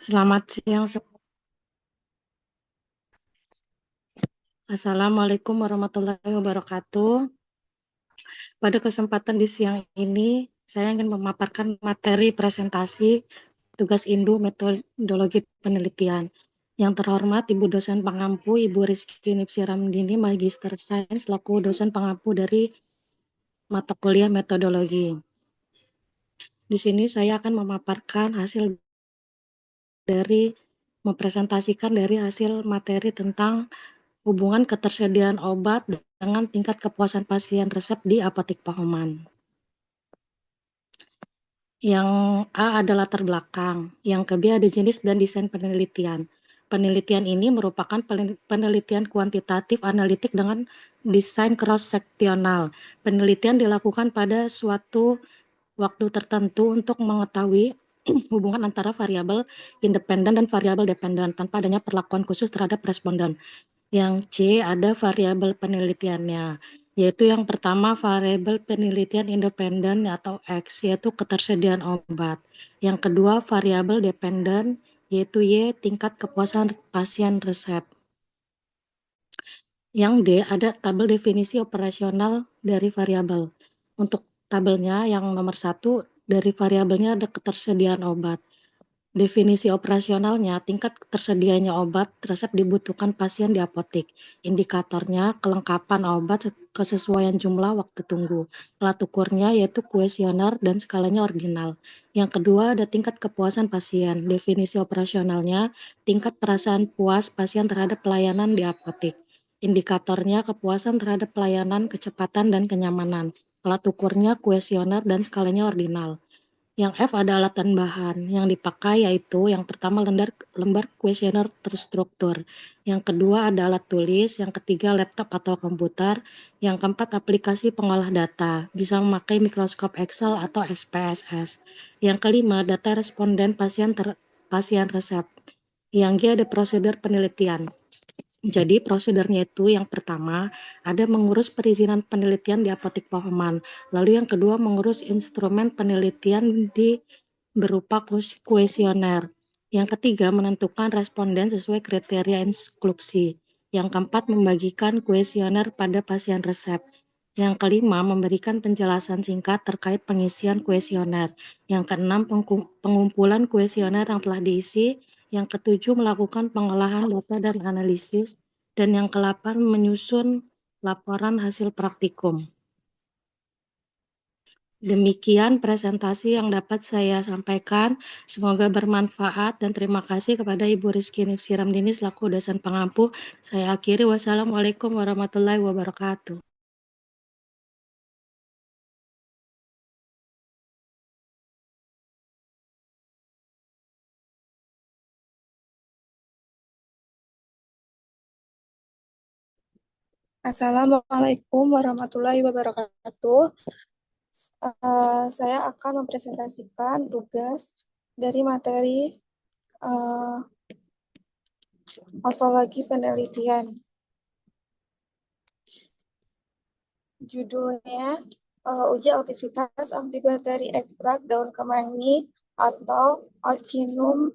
Selamat siang. Assalamualaikum warahmatullahi wabarakatuh. Pada kesempatan di siang ini, saya ingin memaparkan materi presentasi tugas Indu metodologi penelitian. Yang terhormat Ibu dosen pengampu, Ibu Rizky Nipsi Ramdini, Magister Sains, selaku dosen pengampu dari mata kuliah metodologi. Di sini saya akan memaparkan hasil dari mempresentasikan dari hasil materi tentang hubungan ketersediaan obat dengan tingkat kepuasan pasien resep di apotek Pahoman. Yang A adalah latar belakang, yang kedua ada jenis dan desain penelitian. Penelitian ini merupakan penelitian kuantitatif analitik dengan desain cross-seksional. Penelitian dilakukan pada suatu waktu tertentu untuk mengetahui hubungan antara variabel independen dan variabel dependen tanpa adanya perlakuan khusus terhadap responden. Yang C ada variabel penelitiannya, yaitu yang pertama variabel penelitian independen atau X, yaitu ketersediaan obat. Yang kedua variabel dependen, yaitu Y, tingkat kepuasan pasien resep. Yang D ada tabel definisi operasional dari variabel. Untuk tabelnya yang nomor 1, dari variabelnya ada ketersediaan obat. Definisi operasionalnya, tingkat tersedianya obat resep dibutuhkan pasien di apotek. Indikatornya, kelengkapan obat, kesesuaian jumlah waktu tunggu. Alat ukurnya yaitu kuesioner dan skalanya ordinal. Yang kedua ada tingkat kepuasan pasien. Definisi operasionalnya, tingkat perasaan puas pasien terhadap pelayanan di apotek. Indikatornya kepuasan terhadap pelayanan, kecepatan, dan kenyamanan. Alat ukurnya kuesioner dan skalanya ordinal. Yang F ada alat dan bahan. Yang dipakai yaitu yang pertama lembar kuesioner terstruktur. Yang kedua ada alat tulis. Yang ketiga laptop atau komputer. Yang keempat aplikasi pengolah data. Bisa memakai mikroskop Excel atau SPSS. Yang kelima data responden pasien resep. Yang G ada prosedur penelitian. Jadi prosedurnya itu yang pertama ada mengurus perizinan penelitian di apotek Pahoman. Lalu yang kedua mengurus instrumen penelitian di berupa kuesioner. Yang ketiga menentukan responden sesuai kriteria insklusi. Yang keempat membagikan kuesioner pada pasien resep. Yang kelima memberikan penjelasan singkat terkait pengisian kuesioner. Yang keenam pengumpulan kuesioner yang telah diisi. Yang ketujuh melakukan pengolahan data dan analisis. Dan yang ke-8 menyusun laporan hasil praktikum. Demikian presentasi yang dapat saya sampaikan. Semoga bermanfaat dan terima kasih kepada Ibu Rizky Nipsi Ramdini selaku dosen pengampu. Saya akhiri. Wassalamualaikum warahmatullahi wabarakatuh. Assalamualaikum warahmatullahi wabarakatuh. Saya akan mempresentasikan tugas dari materi morfologi penelitian. Judulnya uji aktivitas antibakteri ekstrak daun kemangi atau Ochinum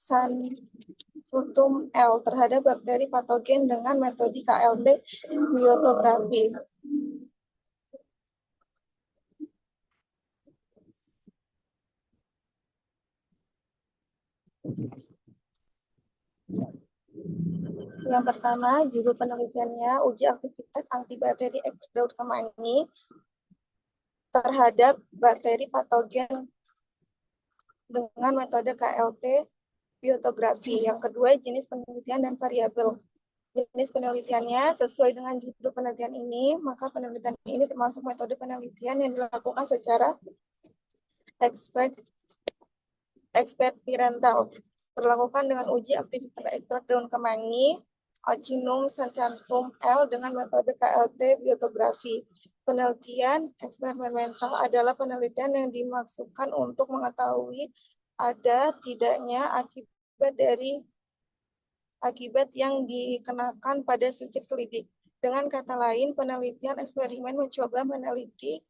santutum L terhadap bakteri patogen dengan metode KLT biotografi. Yang pertama, judul penelitiannya uji aktivitas antibakteri ekstrak daun kemangi terhadap bakteri patogen dengan metode KLT biotografi. Yang kedua, jenis penelitian dan variabel. Jenis penelitiannya sesuai dengan judul penelitian ini, maka penelitian ini termasuk metode penelitian yang dilakukan secara eksperimental. Berlakukan dengan uji aktivitas ekstrak daun kemangi, Ochinum sancantum L dengan metode KLT biotografi. Penelitian eksperimental adalah penelitian yang dimaksudkan untuk mengetahui ada tidaknya akibat yang dikenakan pada subjek selidik. Dengan kata lain, penelitian eksperimen mencoba meneliti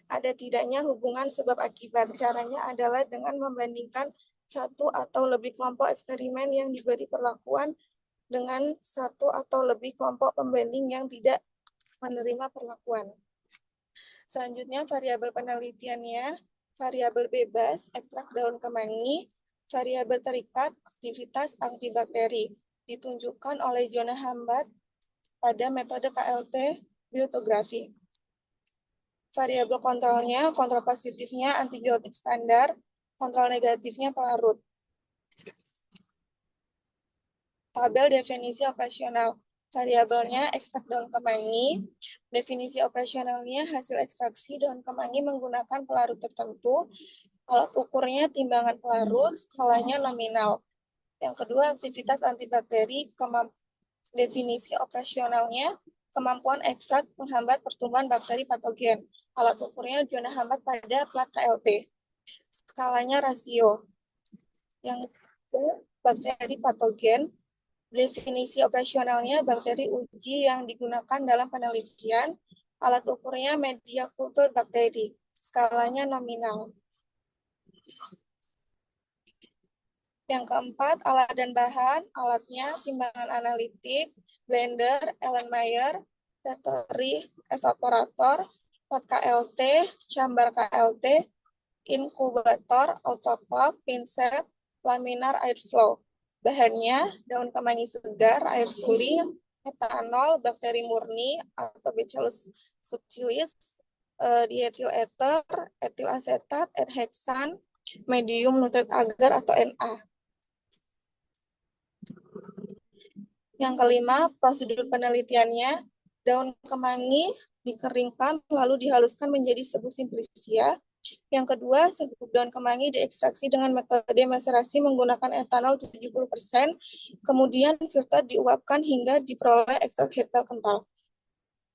ada tidaknya hubungan sebab akibat. Caranya adalah dengan membandingkan satu atau lebih kelompok eksperimen yang diberi perlakuan dengan satu atau lebih kelompok pembanding yang tidak menerima perlakuan. Selanjutnya variabel penelitiannya, variabel bebas, ekstrak daun kemangi, variabel terikat, aktivitas antibakteri, ditunjukkan oleh zona hambat pada metode KLT biotografi. Variabel kontrolnya, kontrol positifnya antibiotik standar, kontrol negatifnya pelarut. Tabel definisi operasional. Variabelnya ekstrak daun kemangi. Definisi operasionalnya hasil ekstraksi daun kemangi menggunakan pelarut tertentu. Alat ukurnya timbangan pelarut, skalanya nominal. Yang kedua, aktivitas antibakteri. Definisi operasionalnya kemampuan ekstrak menghambat pertumbuhan bakteri patogen. Alat ukurnya zona hambat pada plat KLT. Skalanya rasio. Yang kedua, bakteri patogen. Definisi operasionalnya bakteri uji yang digunakan dalam penelitian. Alat ukurnya media kultur bakteri. Skalanya nominal. Yang keempat, alat dan bahan. Alatnya timbangan analitik, blender, Erlenmeyer, rotary evaporator, pot KLT, chamber KLT, inkubator, autoclave, pinset, laminar airflow. Bahannya daun kemangi segar, air suling, etanol, bakteri murni atau Bacillus subtilis, diethyl ether, etil asetat, heksan, medium nutrit agar atau Na. Yang kelima, prosedur penelitiannya, daun kemangi dikeringkan lalu dihaluskan menjadi serbuk simplisia. Yang kedua, serbuk daun kemangi diekstraksi dengan metode maserasi menggunakan etanol 70%, kemudian filter diuapkan hingga diperoleh ekstrak herbal kental.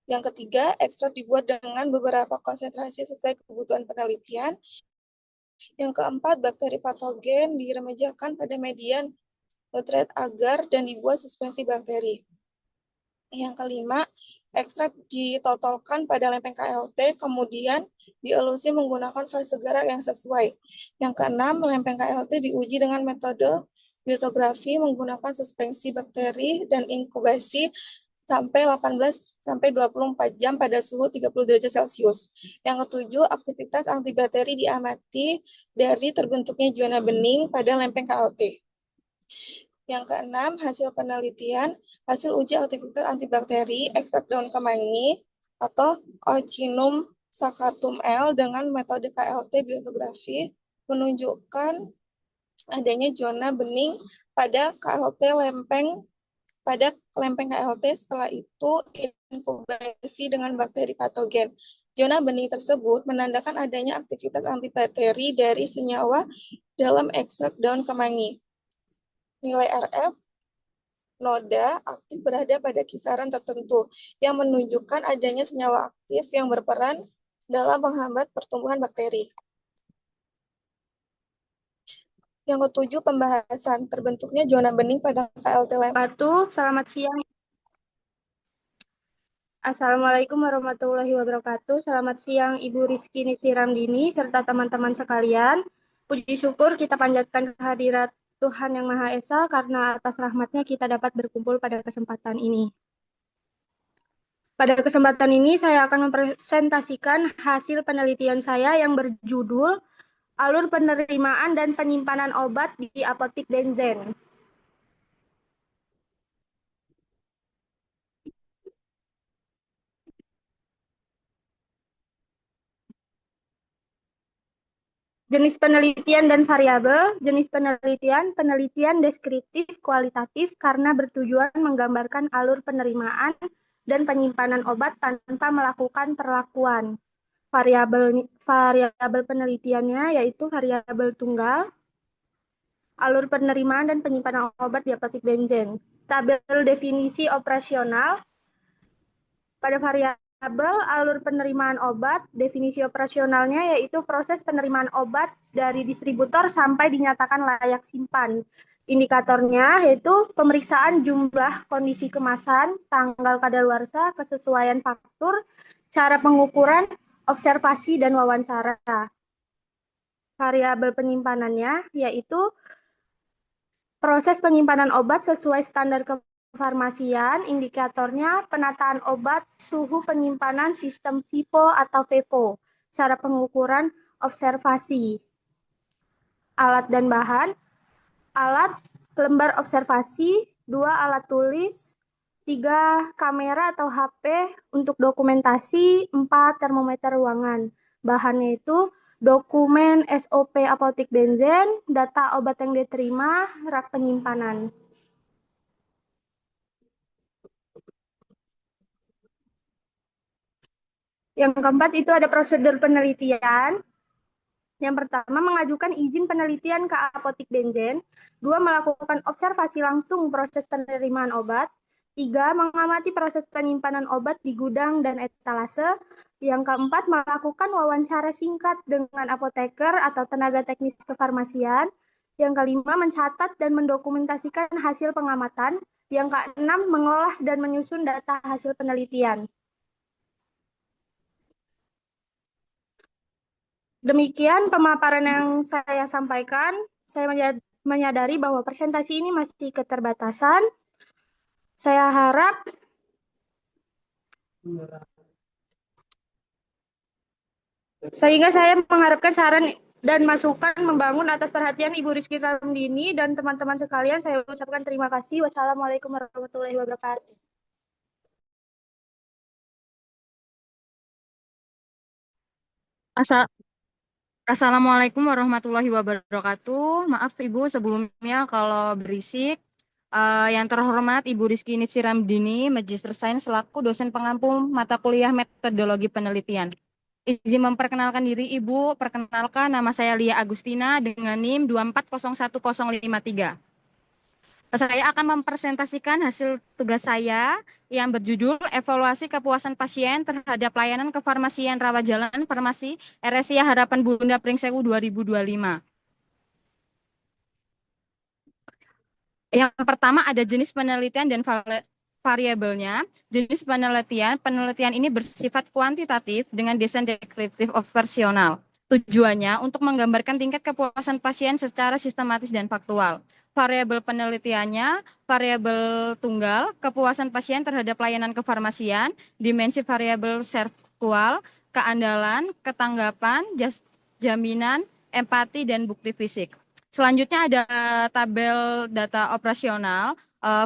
Yang ketiga, ekstrak dibuat dengan beberapa konsentrasi sesuai kebutuhan penelitian. Yang keempat, bakteri patogen diremajakan pada median nutrit agar dan dibuat suspensi bakteri. Yang kelima, ekstrak ditotolkan pada lempeng KLT, kemudian dielusi menggunakan fase gerak yang sesuai. Yang keenam, lempeng KLT diuji dengan metode biotografi menggunakan suspensi bakteri dan inkubasi sampai 18 sampai 24 jam pada suhu 30 derajat Celcius. Yang ketujuh, aktivitas antibakteri diamati dari terbentuknya zona bening pada lempeng KLT. Yang keenam, hasil penelitian, hasil uji aktivitas antibakteri ekstrak daun kemangi atau Ochinum sacchatum L dengan metode KLT biotografi menunjukkan adanya zona bening pada lempeng KLT. Setelah itu inkubasi dengan bakteri patogen. Zona bening tersebut menandakan adanya aktivitas antibakteri dari senyawa dalam ekstrak daun kemangi. Nilai RF noda aktif berada pada kisaran tertentu yang menunjukkan adanya senyawa aktif yang berperan dalam menghambat pertumbuhan bakteri. Yang ketujuh, pembahasan terbentuknya zona bening pada KLT lempeng. Selamat siang. Assalamualaikum warahmatullahi wabarakatuh. Selamat siang Ibu Rizky Nitiramdini serta teman-teman sekalian. Puji syukur kita panjatkan kehadirat Tuhan Yang Maha Esa karena atas rahmatnya kita dapat berkumpul pada kesempatan ini. Pada kesempatan ini saya akan mempresentasikan hasil penelitian saya yang berjudul Alur Penerimaan dan Penyimpanan Obat di Apotik Benzen. Jenis penelitian dan variabel. Jenis penelitian, penelitian deskriptif kualitatif karena bertujuan menggambarkan alur penerimaan dan penyimpanan obat tanpa melakukan perlakuan. Variabel penelitiannya yaitu variabel tunggal, alur penerimaan dan penyimpanan obat di apotik benzen. Tabel definisi operasional. Pada variabel alur penerimaan obat, definisi operasionalnya yaitu proses penerimaan obat dari distributor sampai dinyatakan layak simpan. Indikatornya yaitu pemeriksaan jumlah kondisi kemasan, tanggal kadaluarsa, kesesuaian faktur, cara pengukuran, observasi, dan wawancara. variabel penyimpanannya, yaitu proses penyimpanan obat sesuai standar kefarmasian, indikatornya penataan obat, suhu penyimpanan, sistem FIFO atau FEFO, cara pengukuran observasi, alat dan bahan, alat lembar observasi, 2 alat tulis, 3 kamera atau HP untuk dokumentasi, 4 termometer ruangan. Bahannya itu dokumen SOP apotik benzen, data obat yang diterima, rak penyimpanan. Yang keempat itu ada prosedur penelitian. Yang pertama, mengajukan izin penelitian ke apotik benzen. 2, melakukan observasi langsung proses penerimaan obat. 3, mengamati proses penyimpanan obat di gudang dan etalase. Yang keempat, melakukan wawancara singkat dengan apoteker atau tenaga teknis kefarmasian. Yang kelima, mencatat dan mendokumentasikan hasil pengamatan. Yang keenam, mengolah dan menyusun data hasil penelitian. Demikian pemaparan yang saya sampaikan. Saya menyadari bahwa presentasi ini masih keterbatasan. Saya harap sehingga saya mengharapkan saran dan masukan membangun atas perhatian Ibu Rizky Ramdini dan teman-teman sekalian. Saya ucapkan terima kasih. Wassalamualaikum warahmatullahi wabarakatuh. Assalamualaikum warahmatullahi wabarakatuh. Maaf Ibu sebelumnya kalau berisik. Yang terhormat Ibu Rizky Nipsi Ramdini, Magister Sains selaku dosen pengampu mata kuliah metodologi penelitian. Izin memperkenalkan diri Ibu, perkenalkan nama saya Lia Agustina dengan NIM 2401053. Saya akan mempresentasikan hasil tugas saya yang berjudul Evaluasi Kepuasan Pasien Terhadap Layanan Kefarmasian Rawat Jalan Farmasi RSIA Harapan Bunda Pringsewu 2025. Yang pertama ada jenis penelitian dan variabelnya. Jenis penelitian ini bersifat kuantitatif dengan desain deskriptif operasional. Tujuannya untuk menggambarkan tingkat kepuasan pasien secara sistematis dan faktual. Variabel penelitiannya, variabel tunggal, kepuasan pasien terhadap layanan kefarmasian, dimensi variabel serkual, keandalan, ketanggapan, jaminan, empati, dan bukti fisik. Selanjutnya ada tabel data operasional,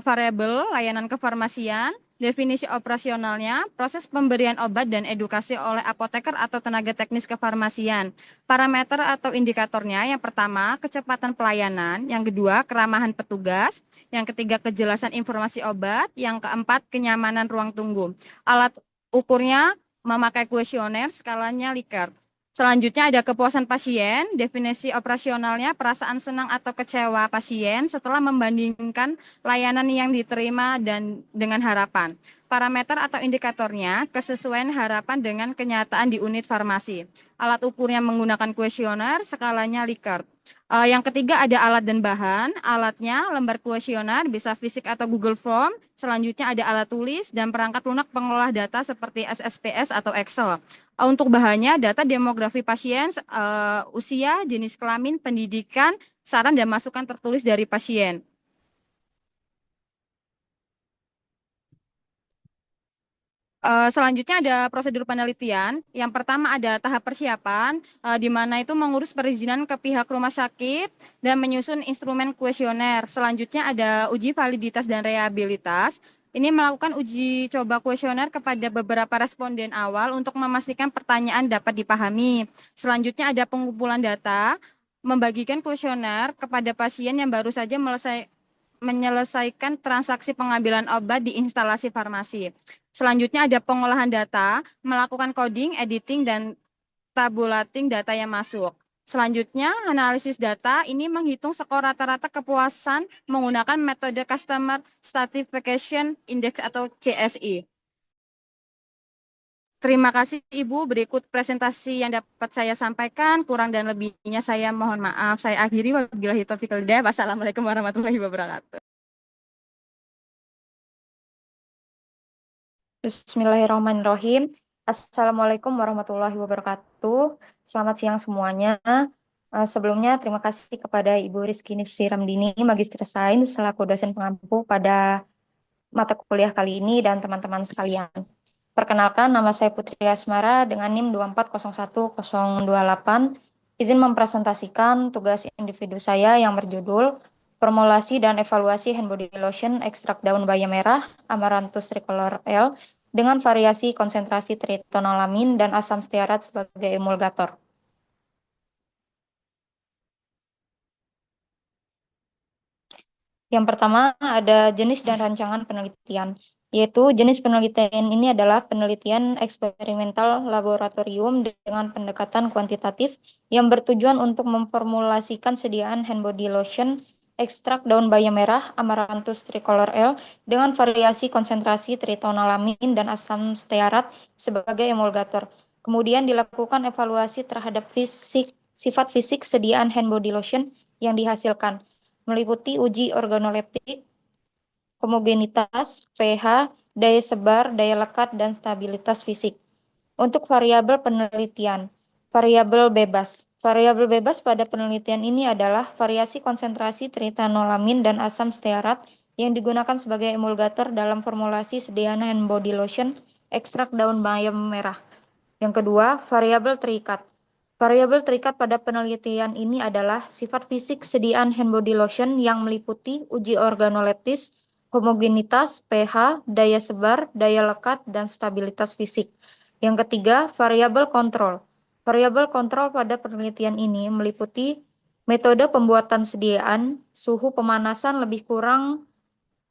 variabel layanan kefarmasian, definisi operasionalnya, proses pemberian obat dan edukasi oleh apoteker atau tenaga teknis kefarmasian. Parameter atau indikatornya, yang pertama kecepatan pelayanan, yang kedua keramahan petugas, yang ketiga kejelasan informasi obat, yang keempat kenyamanan ruang tunggu. Alat ukurnya memakai kuesioner, skalanya Likert. Selanjutnya ada kepuasan pasien, definisi operasionalnya perasaan senang atau kecewa pasien setelah membandingkan layanan yang diterima dan dengan harapan. Parameter atau indikatornya kesesuaian harapan dengan kenyataan di unit farmasi. Alat ukurnya menggunakan kuesioner, skalanya Likert. Yang ketiga ada alat dan bahan. Alatnya lembar kuesioner bisa fisik atau Google Form. Selanjutnya ada alat tulis dan perangkat lunak pengolah data seperti SSPS atau Excel. Untuk bahannya data demografi pasien, usia, jenis kelamin, pendidikan, saran dan masukan tertulis dari pasien. Selanjutnya ada prosedur penelitian. Yang pertama ada tahap persiapan, di mana itu mengurus perizinan ke pihak rumah sakit dan menyusun instrumen kuesioner. Selanjutnya ada uji validitas dan reliabilitas. Ini melakukan uji coba kuesioner kepada beberapa responden awal untuk memastikan pertanyaan dapat dipahami. Selanjutnya ada pengumpulan data, membagikan kuesioner kepada pasien yang baru saja menyelesaikan transaksi pengambilan obat di instalasi farmasi. Selanjutnya ada pengolahan data, melakukan coding, editing, dan tabulating data yang masuk. Selanjutnya, analisis data ini menghitung skor rata-rata kepuasan menggunakan metode Customer Stratification Index atau CSI. Terima kasih Ibu, berikut presentasi yang dapat saya sampaikan, kurang dan lebihnya saya mohon maaf. Saya akhiri, wabillahi taufiq wal hidayah. Wassalamualaikum warahmatullahi wabarakatuh. Bismillahirrahmanirrahim. Assalamualaikum warahmatullahi wabarakatuh. Selamat siang semuanya. Sebelumnya, terima kasih kepada Ibu Rizky Nifsi Ramdini, Magister Sains, selaku dosen pengampu pada mata kuliah kali ini dan teman-teman sekalian. Perkenalkan, nama saya Putri Asmara dengan NIM 2411028. Izin mempresentasikan tugas individu saya yang berjudul Formulasi dan Evaluasi Hand Body Lotion Ekstrak Daun Bayam Merah Amaranthus tricolor L dengan variasi konsentrasi tritonolamin dan asam stearat sebagai emulgator. Yang pertama ada jenis dan rancangan penelitian, yaitu jenis penelitian ini adalah penelitian eksperimental laboratorium dengan pendekatan kuantitatif yang bertujuan untuk memformulasikan sediaan hand body lotion ekstrak daun bayam merah Amaranthus tricolor L dengan variasi konsentrasi tritonolamin dan asam stearat sebagai emulgator. Kemudian dilakukan evaluasi terhadap sifat fisik sediaan hand body lotion yang dihasilkan, meliputi uji organoleptik, homogenitas, pH, daya sebar, daya lekat, dan stabilitas fisik. Untuk variabel penelitian, variabel bebas. Variabel bebas pada penelitian ini adalah variasi konsentrasi tritanolamin dan asam stearat yang digunakan sebagai emulgator dalam formulasi sediaan hand body lotion ekstrak daun bayam merah. Yang kedua, variabel terikat. Variabel terikat pada penelitian ini adalah sifat fisik sediaan hand body lotion yang meliputi uji organoleptis, homogenitas, pH, daya sebar, daya lekat, dan stabilitas fisik. Yang ketiga, variabel kontrol. Variabel kontrol pada penelitian ini meliputi metode pembuatan sediaan, suhu pemanasan lebih kurang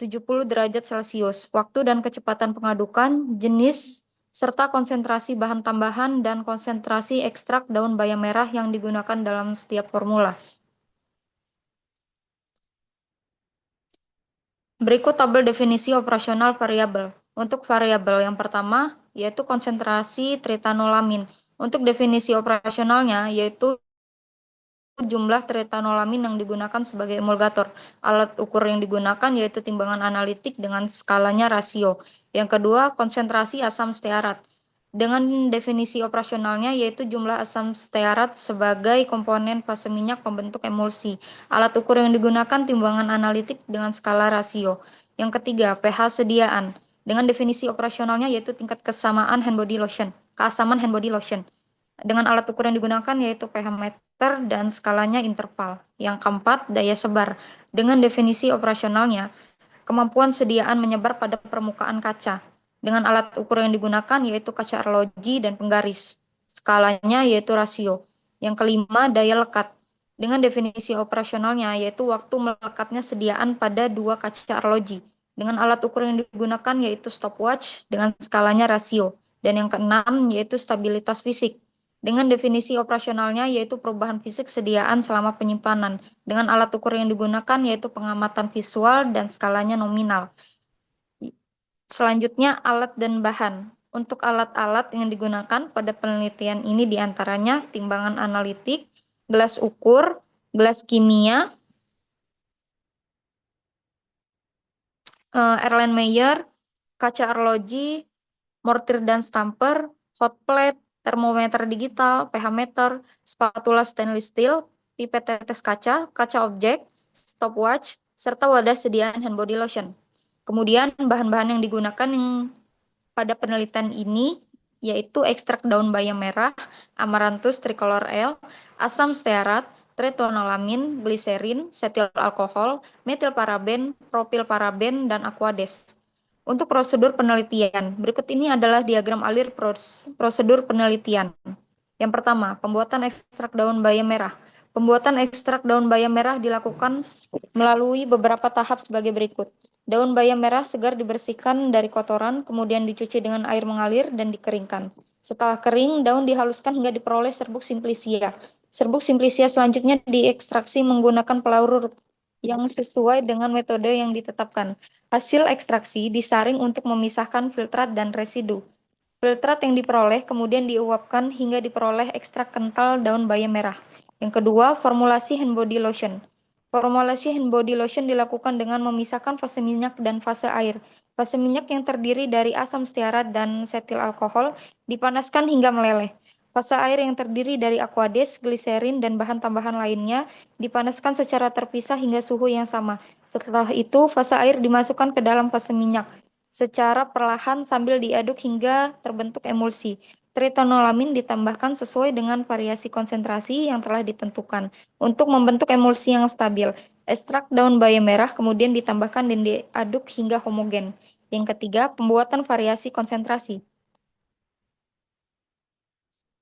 70 derajat Celcius, waktu dan kecepatan pengadukan, jenis serta konsentrasi bahan tambahan dan konsentrasi ekstrak daun bayam merah yang digunakan dalam setiap formula. Berikut tabel definisi operasional variabel. Untuk variabel yang pertama, yaitu konsentrasi tritanolamin. Untuk definisi operasionalnya, yaitu jumlah tritanolamin yang digunakan sebagai emulgator. Alat ukur yang digunakan yaitu timbangan analitik dengan skalanya rasio. Yang kedua, konsentrasi asam stearat. Dengan definisi operasionalnya yaitu jumlah asam stearat sebagai komponen fase minyak pembentuk emulsi. Alat ukur yang digunakan timbangan analitik dengan skala rasio. Yang ketiga, pH sediaan. Dengan definisi operasionalnya yaitu tingkat kesamaan hand body lotion, keasaman hand body lotion. Dengan alat ukur yang digunakan yaitu pH meter dan skalanya interval. Yang keempat, daya sebar. Dengan definisi operasionalnya, kemampuan sediaan menyebar pada permukaan kaca. Dengan alat ukur yang digunakan yaitu kaca arloji dan penggaris. Skalanya yaitu rasio. Yang kelima, daya lekat. Dengan definisi operasionalnya yaitu waktu melekatnya sediaan pada dua kaca arloji. Dengan alat ukur yang digunakan yaitu stopwatch dengan skalanya rasio. Dan yang keenam yaitu stabilitas fisik. Dengan definisi operasionalnya yaitu perubahan fisik sediaan selama penyimpanan. Dengan alat ukur yang digunakan yaitu pengamatan visual dan skalanya nominal. Selanjutnya, alat dan bahan. Untuk alat-alat yang digunakan pada penelitian ini diantaranya timbangan analitik, gelas ukur, gelas kimia, Erlenmeyer, kaca arloji, mortir dan stamper, hot plate, termometer digital, pH meter, spatula stainless steel, pipet tetes kaca, kaca objek, stopwatch, serta wadah sediaan hand body lotion. Kemudian bahan-bahan yang digunakan pada penelitian ini yaitu ekstrak daun bayam merah, Amaranthus tricolor L, asam stearat, tritonolamin, gliserin, setil alkohol, metilparaben, propilparaben, dan aquades. Untuk prosedur penelitian, berikut ini adalah diagram alir prosedur penelitian. Yang pertama, pembuatan ekstrak daun bayam merah. Pembuatan ekstrak daun bayam merah dilakukan melalui beberapa tahap sebagai berikut. Daun bayam merah segar dibersihkan dari kotoran, kemudian dicuci dengan air mengalir dan dikeringkan. Setelah kering, daun dihaluskan hingga diperoleh serbuk simplicia. Serbuk simplicia selanjutnya diekstraksi menggunakan pelarut yang sesuai dengan metode yang ditetapkan. Hasil ekstraksi disaring untuk memisahkan filtrat dan residu. Filtrat yang diperoleh kemudian diuapkan hingga diperoleh ekstrak kental daun bayam merah. Yang kedua, formulasi hand body lotion. Formulasi hand body lotion dilakukan dengan memisahkan fase minyak dan fase air. Fase minyak yang terdiri dari asam stearat dan setil alkohol dipanaskan hingga meleleh. Fase air yang terdiri dari aquades, gliserin, dan bahan tambahan lainnya dipanaskan secara terpisah hingga suhu yang sama. Setelah itu, fase air dimasukkan ke dalam fase minyak secara perlahan sambil diaduk hingga terbentuk emulsi. Tritonolamin ditambahkan sesuai dengan variasi konsentrasi yang telah ditentukan untuk membentuk emulsi yang stabil. Ekstrak daun bayam merah kemudian ditambahkan dan diaduk hingga homogen. Yang ketiga, pembuatan variasi konsentrasi.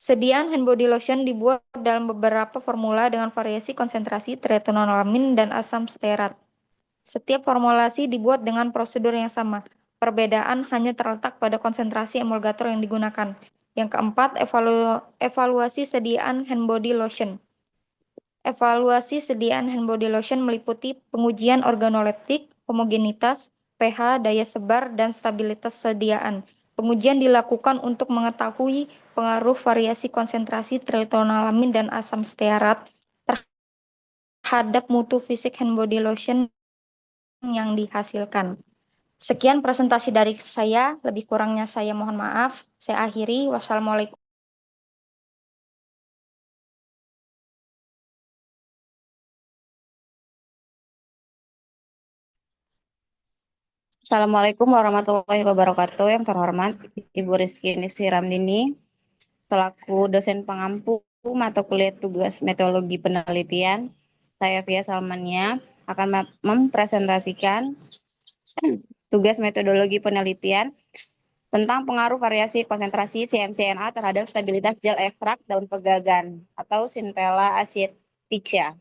Sediaan hand body lotion dibuat dalam beberapa formula dengan variasi konsentrasi tritonolamin dan asam stearat. Setiap formulasi dibuat dengan prosedur yang sama. Perbedaan hanya terletak pada konsentrasi emulgator yang digunakan. Yang keempat, evaluasi sediaan hand body lotion. Evaluasi sediaan hand body lotion meliputi pengujian organoleptik, homogenitas, pH, daya sebar, dan stabilitas sediaan. Pengujian dilakukan untuk mengetahui pengaruh variasi konsentrasi tritonolamin dan asam stearat terhadap mutu fisik hand body lotion yang dihasilkan. Sekian presentasi dari saya, lebih kurangnya saya mohon maaf. Saya akhiri. Wassalamualaikum. Assalamualaikum warahmatullahi wabarakatuh. Yang terhormat Ibu Rizky Nifsi Ramdini, selaku dosen pengampu mata kuliah tugas metodologi penelitian, saya Via Salmania akan mempresentasikan tugas metodologi penelitian tentang pengaruh variasi konsentrasi CMCNA terhadap stabilitas gel ekstrak daun pegagan atau Centella asiatica.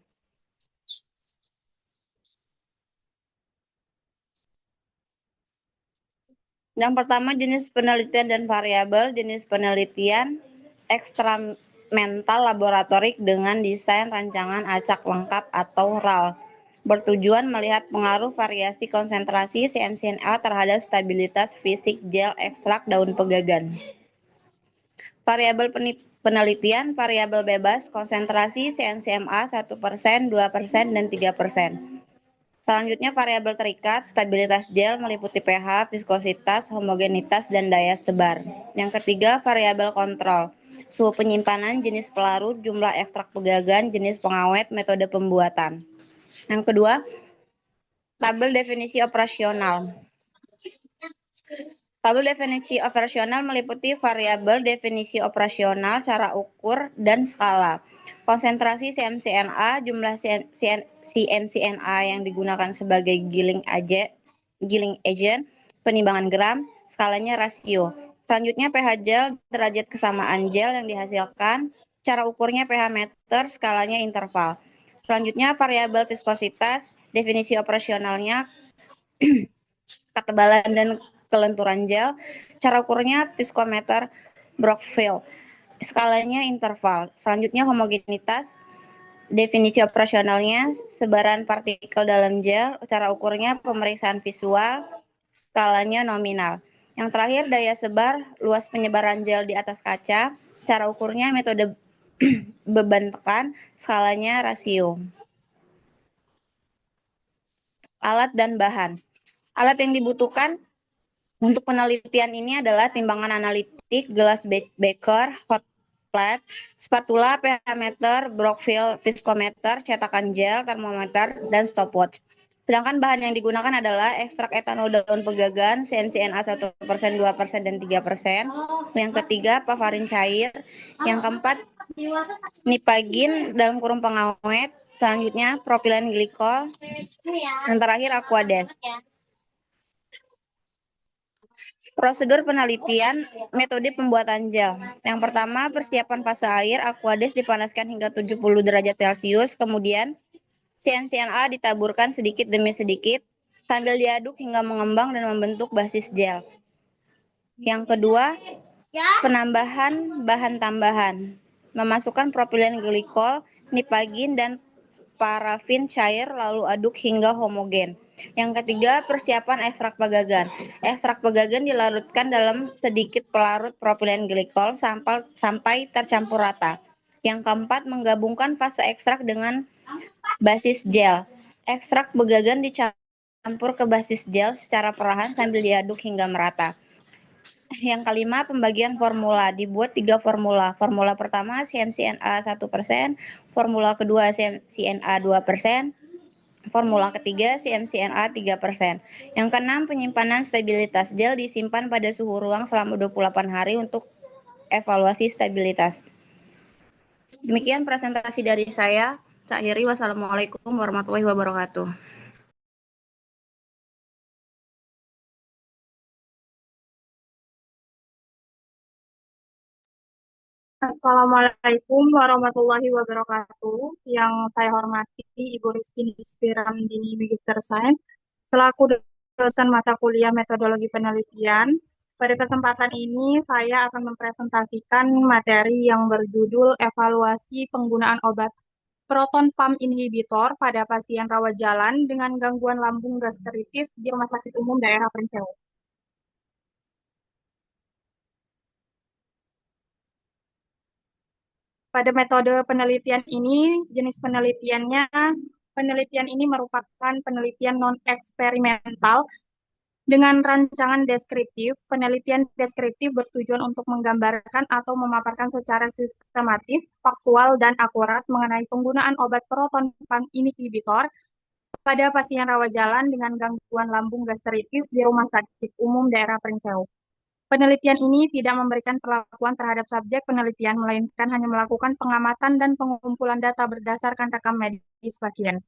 Yang pertama, jenis penelitian dan variabel. Jenis penelitian eksperimental laboratorik dengan desain rancangan acak lengkap atau RAL. Bertujuan melihat pengaruh variasi konsentrasi CMCNA terhadap stabilitas fisik gel ekstrak daun pegagan. Variabel penelitian, variabel bebas, konsentrasi CMCMA 1%, 2%, dan 3%. Selanjutnya, variabel terikat, stabilitas gel meliputi pH, viskositas, homogenitas, dan daya sebar. Yang ketiga, variabel kontrol, suhu penyimpanan, jenis pelarut, jumlah ekstrak pegagan, jenis pengawet, metode pembuatan. Yang kedua, tabel definisi operasional. Tabel definisi operasional meliputi variabel definisi operasional, cara ukur, dan skala. Konsentrasi CMCNA, jumlah CMCNA yang digunakan sebagai giling agent, penimbangan gram, skalanya rasio. Selanjutnya pH gel, derajat kesamaan gel yang dihasilkan, cara ukurnya pH meter, skalanya interval. Selanjutnya variabel viskositas, definisi operasionalnya, ketebalan dan kelenturan gel, cara ukurnya viskometer Brockfield, skalanya interval. Selanjutnya homogenitas, definisi operasionalnya sebaran partikel dalam gel, cara ukurnya pemeriksaan visual, skalanya nominal. Yang terakhir daya sebar, luas penyebaran gel di atas kaca, cara ukurnya metode beban tekan, skalanya rasio. Alat dan bahan. Alat yang dibutuhkan untuk penelitian ini adalah timbangan analitik, gelas beker, hot plate, spatula, pH meter, Brockfield viskometer, cetakan gel, termometer, dan stopwatch. Sedangkan bahan yang digunakan adalah ekstrak etanol daun pegagan, CMCNA 1%, 2%, dan 3%. Yang ketiga, paparin cair. Yang keempat, nipagin dalam kurung pengawet. Selanjutnya, propilen glikol. Yang terakhir, aquades. Prosedur penelitian, metode pembuatan gel. Yang pertama, persiapan fase air, aquades dipanaskan hingga 70 derajat Celcius, kemudian CMCNA ditaburkan sedikit demi sedikit sambil diaduk hingga mengembang dan membentuk basis gel. Yang kedua, penambahan bahan tambahan. Memasukkan propilen glikol, nipagin, dan parafin cair lalu aduk hingga homogen. Yang ketiga, persiapan ekstrak pegagan. Ekstrak pegagan dilarutkan dalam sedikit pelarut propilen glikol sampai tercampur rata. Yang keempat, menggabungkan fase ekstrak dengan basis gel. Ekstrak pegagan dicampur ke basis gel secara perlahan sambil diaduk hingga merata. Yang kelima, pembagian formula. Dibuat 3 formula. Formula pertama CMCNA 1%, formula kedua CMCNA 2%, formula ketiga CMCNA 3%. Yang keenam, penyimpanan stabilitas. Gel disimpan pada suhu ruang selama 28 hari untuk evaluasi stabilitas. Demikian presentasi dari saya. Saya akhiri. Wassalamualaikum warahmatullahi wabarakatuh. Assalamualaikum warahmatullahi wabarakatuh. Yang saya hormati Ibu Rizky Nispiramdini Magister Sains, selaku dosen mata kuliah metodologi penelitian. Pada kesempatan ini saya akan mempresentasikan materi yang berjudul evaluasi penggunaan obat proton pump inhibitor pada pasien rawat jalan dengan gangguan lambung gastritis di Rumah Sakit Umum Daerah Princewu. Pada metode penelitian ini, jenis penelitian ini merupakan penelitian non-eksperimental dengan rancangan deskriptif. Penelitian deskriptif bertujuan untuk menggambarkan atau memaparkan secara sistematis, faktual, dan akurat mengenai penggunaan obat proton pump inhibitor pada pasien rawat jalan dengan gangguan lambung gastritis di Rumah Sakit Umum Daerah Princewu. Penelitian ini tidak memberikan perlakuan terhadap subjek penelitian, melainkan hanya melakukan pengamatan dan pengumpulan data berdasarkan rekam medis pasien.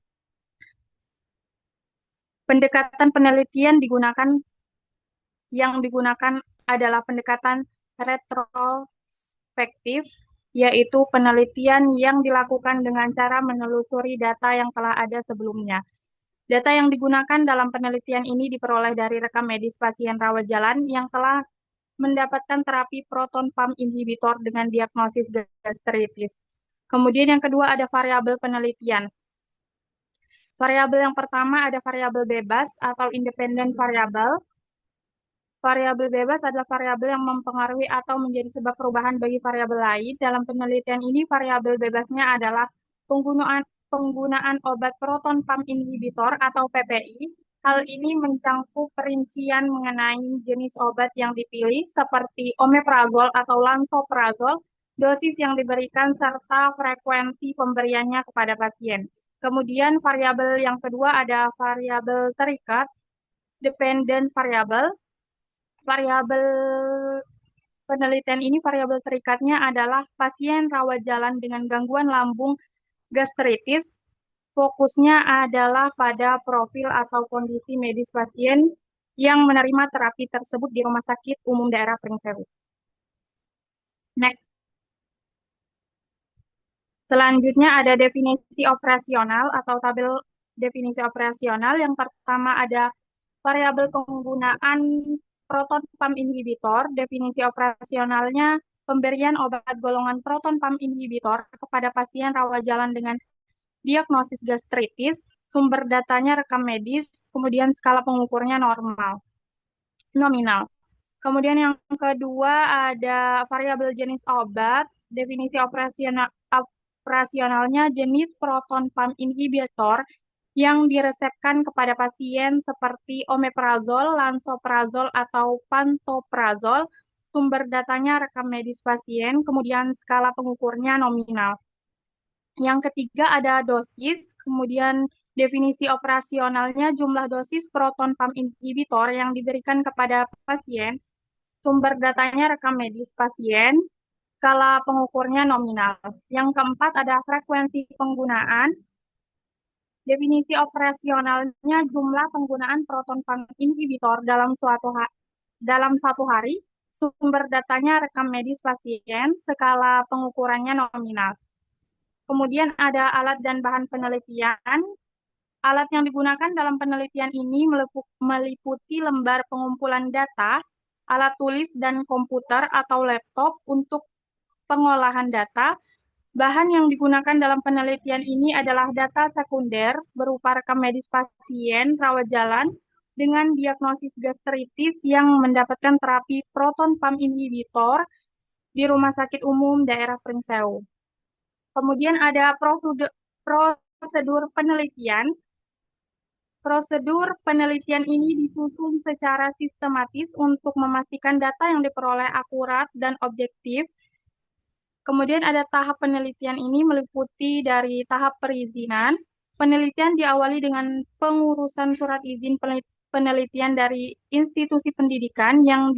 Pendekatan penelitian yang digunakan adalah pendekatan retrospektif, yaitu penelitian yang dilakukan dengan cara menelusuri data yang telah ada sebelumnya. Data yang digunakan dalam penelitian ini diperoleh dari rekam medis pasien rawat jalan yang telah mendapatkan terapi proton pump inhibitor dengan diagnosis gastritis. Kemudian yang kedua ada variabel penelitian. Variabel yang pertama ada variabel bebas atau independent variable. Variabel bebas adalah variabel yang mempengaruhi atau menjadi sebab perubahan bagi variabel lain. Dalam penelitian ini, variabel bebasnya adalah penggunaan obat proton pump inhibitor atau PPI. Hal ini mencangkup perincian mengenai jenis obat yang dipilih seperti omeprazol atau lansoprazol, dosis yang diberikan, serta frekuensi pemberiannya kepada pasien. Kemudian variabel yang kedua ada variabel terikat, dependent variable. Variabel penelitian ini variabel terikatnya adalah pasien rawat jalan dengan gangguan lambung gastritis. Fokusnya adalah pada profil atau kondisi medis pasien yang menerima terapi tersebut di Rumah Sakit Umum Daerah Princewu. Next. Selanjutnya ada definisi operasional atau tabel definisi operasional. Yang pertama ada variabel penggunaan proton pump inhibitor. Definisi operasionalnya pemberian obat golongan proton pump inhibitor kepada pasien rawat jalan dengan diagnosis gastritis, sumber datanya rekam medis, kemudian skala pengukurnya nominal. Kemudian yang kedua ada variabel jenis obat. Definisi operasionalnya jenis proton pump inhibitor yang diresepkan kepada pasien seperti omeprazol, lansoprazol, atau pantoprazol. Sumber datanya rekam medis pasien, kemudian skala pengukurnya nominal. Yang ketiga ada dosis, kemudian definisi operasionalnya jumlah dosis proton pump inhibitor yang diberikan kepada pasien, sumber datanya rekam medis pasien, skala pengukurnya nominal. Yang keempat ada frekuensi penggunaan. Definisi operasionalnya jumlah penggunaan proton pump inhibitor dalam satu hari, sumber datanya rekam medis pasien, skala pengukurannya nominal. Kemudian ada alat dan bahan penelitian. Alat yang digunakan dalam penelitian ini meliputi lembar pengumpulan data, alat tulis dan komputer atau laptop untuk pengolahan data. Bahan yang digunakan dalam penelitian ini adalah data sekunder berupa rekam medis pasien rawat jalan dengan diagnosis gastritis yang mendapatkan terapi proton pump inhibitor di Rumah Sakit Umum Daerah Princewu. Kemudian ada prosedur penelitian. Prosedur penelitian ini disusun secara sistematis untuk memastikan data yang diperoleh akurat dan objektif. Kemudian ada tahap penelitian ini meliputi dari tahap perizinan. Penelitian diawali dengan pengurusan surat izin penelitian dari institusi pendidikan yang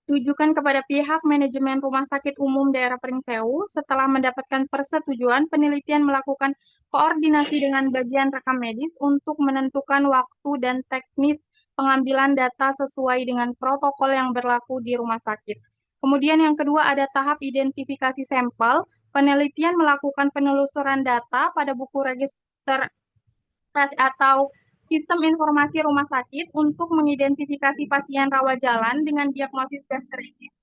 ditujukan kepada pihak manajemen Rumah Sakit Umum Daerah Pringsewu. Setelah mendapatkan persetujuan, penelitian melakukan koordinasi dengan bagian rekam medis untuk menentukan waktu dan teknis pengambilan data sesuai dengan protokol yang berlaku di rumah sakit. Kemudian yang kedua ada tahap identifikasi sampel. Penelitian melakukan penelusuran data pada buku register atau sistem informasi rumah sakit untuk mengidentifikasi pasien rawat jalan dengan diagnosis gastritis.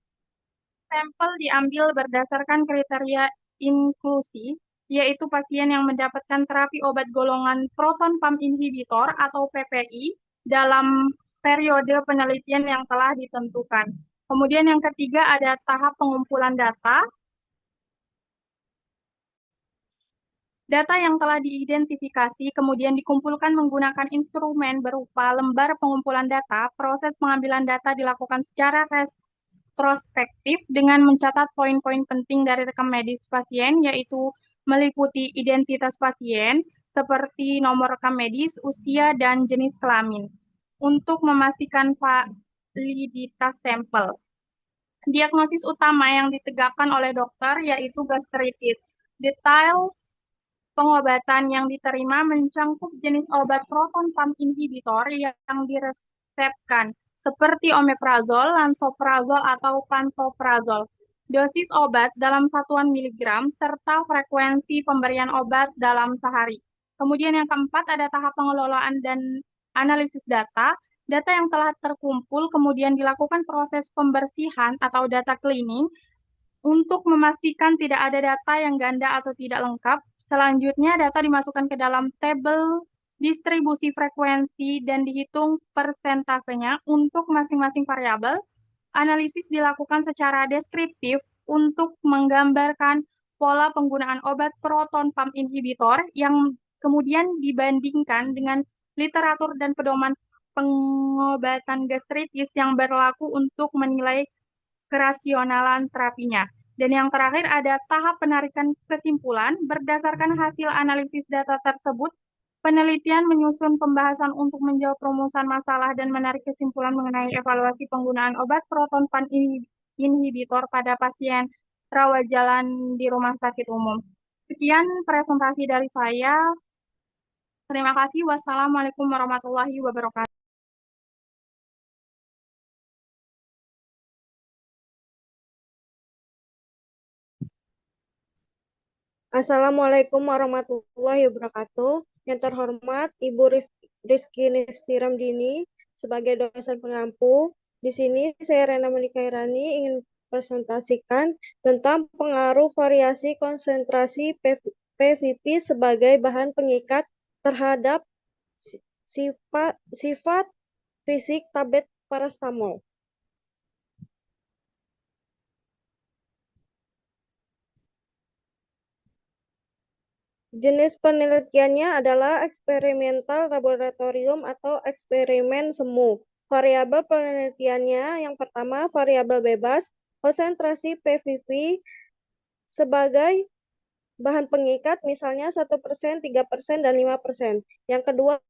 Sampel diambil berdasarkan kriteria inklusi, yaitu pasien yang mendapatkan terapi obat golongan proton pump inhibitor atau PPI dalam periode penelitian yang telah ditentukan. Kemudian yang ketiga ada tahap pengumpulan data. Data yang telah diidentifikasi kemudian dikumpulkan menggunakan instrumen berupa lembar pengumpulan data. Proses pengambilan data dilakukan secara retrospektif dengan mencatat poin-poin penting dari rekam medis pasien, yaitu meliputi identitas pasien, seperti nomor rekam medis, usia, dan jenis kelamin, untuk memastikan validitas sampel. Diagnosis utama yang ditegakkan oleh dokter yaitu gastritis. Detail pengobatan yang diterima mencangkup jenis obat proton pump inhibitor yang diresepkan, seperti omeprazol, lansoprazol, atau pantoprazol. Dosis obat dalam satuan miligram, serta frekuensi pemberian obat dalam sehari. Kemudian yang keempat ada tahap pengelolaan dan analisis data. Data yang telah terkumpul kemudian dilakukan proses pembersihan atau data cleaning untuk memastikan tidak ada data yang ganda atau tidak lengkap. Selanjutnya, data dimasukkan ke dalam tabel distribusi frekuensi dan dihitung persentasenya untuk masing-masing variabel. Analisis dilakukan secara deskriptif untuk menggambarkan pola penggunaan obat proton pump inhibitor yang kemudian dibandingkan dengan literatur dan pedoman pengobatan gastritis yang berlaku untuk menilai kerasionalan terapinya. Dan yang terakhir ada tahap penarikan kesimpulan. Berdasarkan hasil analisis data tersebut, penelitian menyusun pembahasan untuk menjawab rumusan masalah dan menarik kesimpulan mengenai evaluasi penggunaan obat proton pump inhibitor pada pasien rawat jalan di rumah sakit umum. Sekian presentasi dari saya. Terima kasih. Wassalamualaikum warahmatullahi wabarakatuh. Assalamualaikum warahmatullahi wabarakatuh. Yang terhormat Ibu Rizky Nistiramdini sebagai dosen pengampu. Di sini saya Rena Monika Irani ingin presentasikan tentang pengaruh variasi konsentrasi PVP sebagai bahan pengikat terhadap sifat fisik tablet paracetamol. Jenis penelitiannya adalah eksperimental laboratorium atau eksperimen semu. Variabel penelitiannya yang pertama variabel bebas, konsentrasi PVP sebagai bahan pengikat misalnya 1%, 3%, dan 5%. Yang kedua,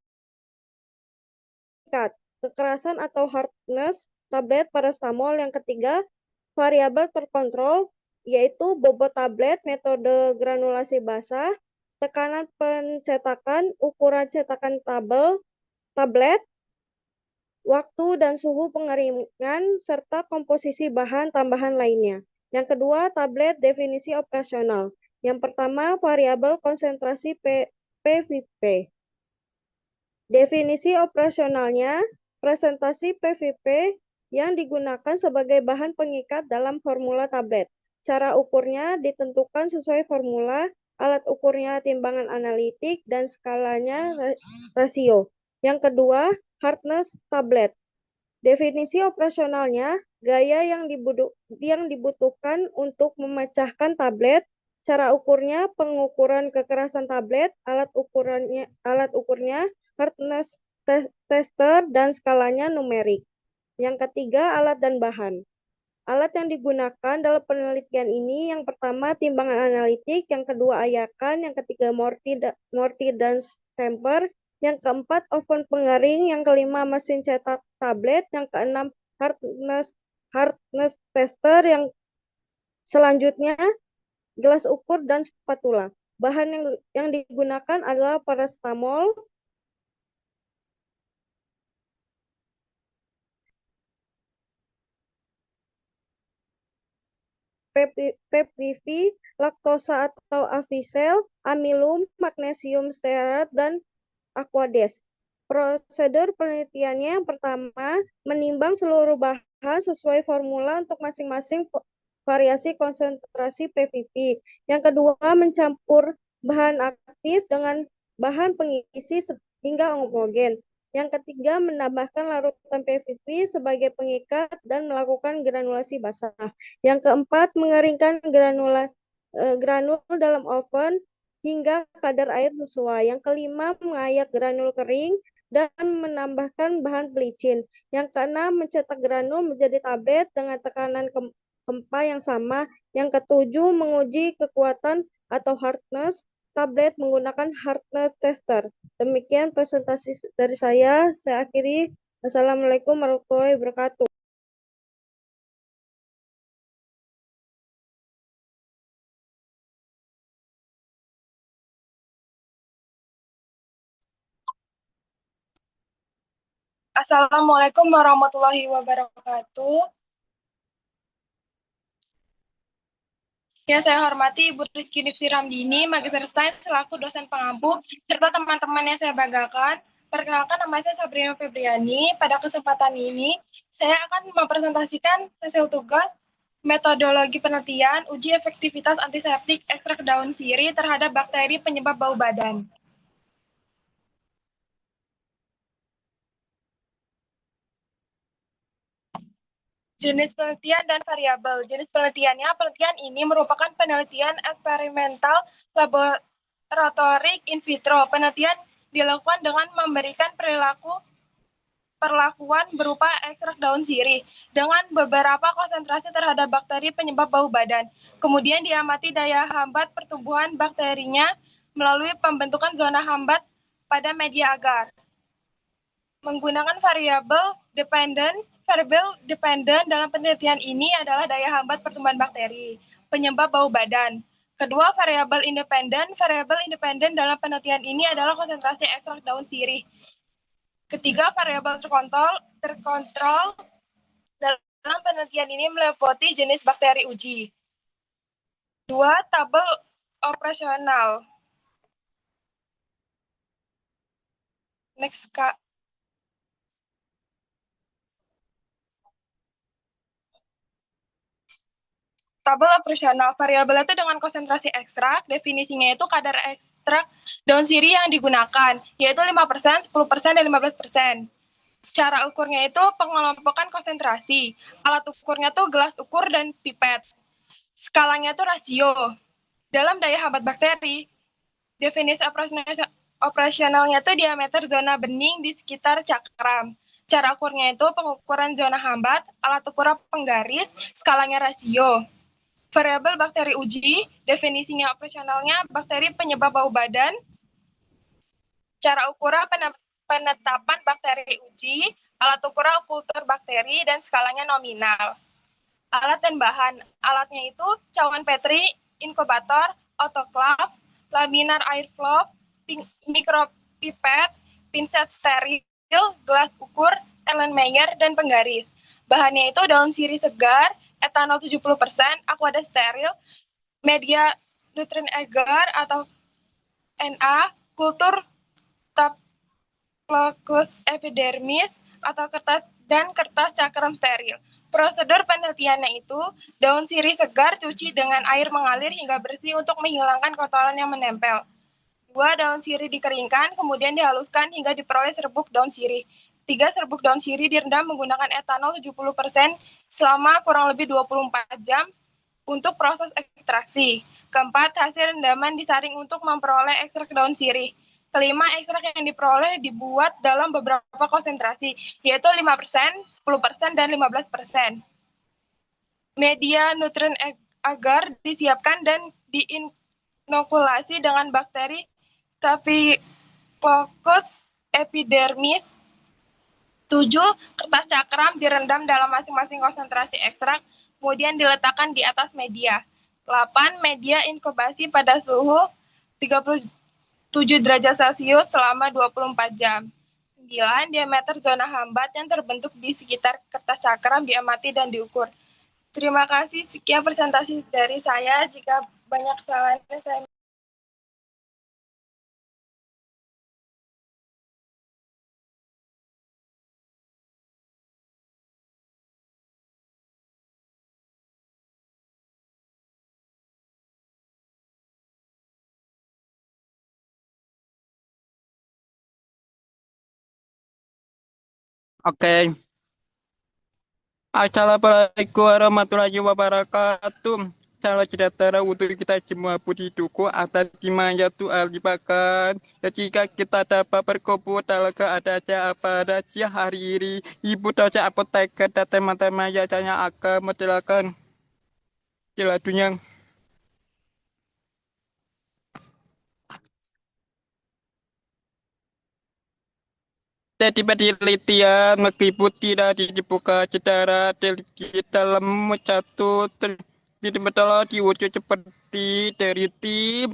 kekerasan atau hardness tablet paracetamol. Yang ketiga, variabel terkontrol yaitu bobot tablet, metode granulasi basah, tekanan pencetakan, ukuran cetakan tablet, waktu dan suhu pengeringan, serta komposisi bahan tambahan lainnya. Yang kedua, tablet definisi operasional. Yang pertama, variabel konsentrasi PVP. Definisi operasionalnya, presentasi PVP yang digunakan sebagai bahan pengikat dalam formula tablet. Cara ukurnya ditentukan sesuai formula, alat ukurnya timbangan analitik, dan skalanya rasio. Yang kedua, hardness tablet. Definisi operasionalnya, gaya yang dibutuhkan untuk memecahkan tablet Cara ukurnya, pengukuran kekerasan tablet, alat ukurnya, hardness tester, dan skalanya numerik. Yang ketiga, alat dan bahan. Alat yang digunakan dalam penelitian ini, yang pertama timbangan analitik, yang kedua ayakan, yang ketiga mortir dan stamper, yang keempat oven pengering, yang kelima mesin cetak tablet, yang keenam hardness tester, yang selanjutnya gelas ukur dan spatula. Bahan yang digunakan adalah paracetamol, PPV, laktosa atau avisel, amilum, magnesium stearat, dan aquades. Prosedur penelitiannya yang pertama, menimbang seluruh bahan sesuai formula untuk masing-masing variasi konsentrasi PVP. Yang kedua, mencampur bahan aktif dengan bahan pengisi hingga homogen. Yang ketiga, menambahkan larutan PVP sebagai pengikat dan melakukan granulasi basah. Yang keempat, mengeringkan granul dalam oven hingga kadar air sesuai. Yang kelima, mengayak granul kering dan menambahkan bahan pelicin. Yang keenam, mencetak granul menjadi tablet dengan tekanan gempa yang sama. Yang ketujuh, menguji kekuatan atau hardness tablet menggunakan hardness tester. Demikian presentasi dari saya akhiri. Assalamualaikum warahmatullahi wabarakatuh. Assalamualaikum warahmatullahi wabarakatuh. Yang saya hormati Ibu Rizky Nipsi Ramdini, Magister Sains selaku dosen pengampu, serta teman-teman yang saya banggakan. Perkenalkan, nama saya Sabrina Febriani. Pada kesempatan ini, saya akan mempresentasikan hasil tugas metodologi penelitian uji efektivitas antiseptik ekstrak daun sirih terhadap bakteri penyebab bau badan. Jenis penelitian dan variabel. Jenis penelitiannya, penelitian ini merupakan penelitian eksperimental laboratorik in vitro. Penelitian dilakukan dengan memberikan perlakuan berupa ekstrak daun sirih dengan beberapa konsentrasi terhadap bakteri penyebab bau badan. Kemudian diamati daya hambat pertumbuhan bakterinya melalui pembentukan zona hambat pada media agar. Menggunakan variabel dependent dalam penelitian ini adalah daya hambat pertumbuhan bakteri, penyebab bau badan. Kedua, variabel independen dalam penelitian ini adalah konsentrasi ekstrak daun sirih. Ketiga, variabel terkontrol dalam penelitian ini meliputi jenis bakteri uji. Dua, tabel operasional. Next, Kak. Tabel operasional, variabel itu dengan konsentrasi ekstrak, definisinya itu kadar ekstrak daun sirih yang digunakan, yaitu 5%, 10%, dan 15%. Cara ukurnya itu pengelompokan konsentrasi, alat ukurnya itu gelas ukur dan pipet. Skalanya itu rasio. Dalam daya hambat bakteri, definisi operasionalnya itu diameter zona bening di sekitar cakram. Cara ukurnya itu pengukuran zona hambat, alat ukur penggaris, skalanya rasio. Variabel bakteri uji, definisinya operasionalnya bakteri penyebab bau badan. Cara ukuran penetapan bakteri uji, alat ukur kultur bakteri, dan skalanya nominal. Alat dan bahan, alatnya itu cawan Petri, inkubator, autoclave, laminar airflow, mikropipet, pincet steril, gelas ukur, Erlenmeyer, dan penggaris. Bahannya itu daun sirih segar, etanol 70%, aqua steril, media nutrien agar atau Na, kultur Staphylococcus epidermis atau kertas cakram steril. Prosedur penelitiannya itu, daun sirih segar cuci dengan air mengalir hingga bersih untuk menghilangkan kotoran yang menempel. 2. Daun sirih dikeringkan, kemudian dihaluskan hingga diperoleh serbuk daun sirih. 3. Serbuk daun sirih direndam menggunakan etanol 70% selama kurang lebih 24 jam untuk proses ekstraksi. Keempat, hasil rendaman disaring untuk memperoleh ekstrak daun sirih. Kelima, ekstrak yang diperoleh dibuat dalam beberapa konsentrasi, yaitu 5%, 10%, dan 15%. Media nutrien agar disiapkan dan diinokulasi dengan bakteri Staphylococcus epidermis. 7. Kertas cakram direndam dalam masing-masing konsentrasi ekstrak, kemudian diletakkan di atas media. 8. Media inkubasi pada suhu 37 derajat Celcius selama 24 jam. 9. Diameter zona hambat yang terbentuk di sekitar kertas cakram diamati dan diukur. Terima kasih, sekian presentasi dari saya. Jika banyak kesalahannya, saya Oke. Assalamualaikum warahmatullahi wabarakatuh. Salam sejahtera untuk kita semua puji tuku atas dimanya Tuhan libatkan. Jika kita dapat berkumpul dalam keadaan pada siang hari ini, Ibu dosen apoteker dan teman-teman yang saya akan menjelaskan selanjutnya. Jadi penelitian meskipun tidak dibuka secara teliti dalam satu metodologi wujud seperti dari tim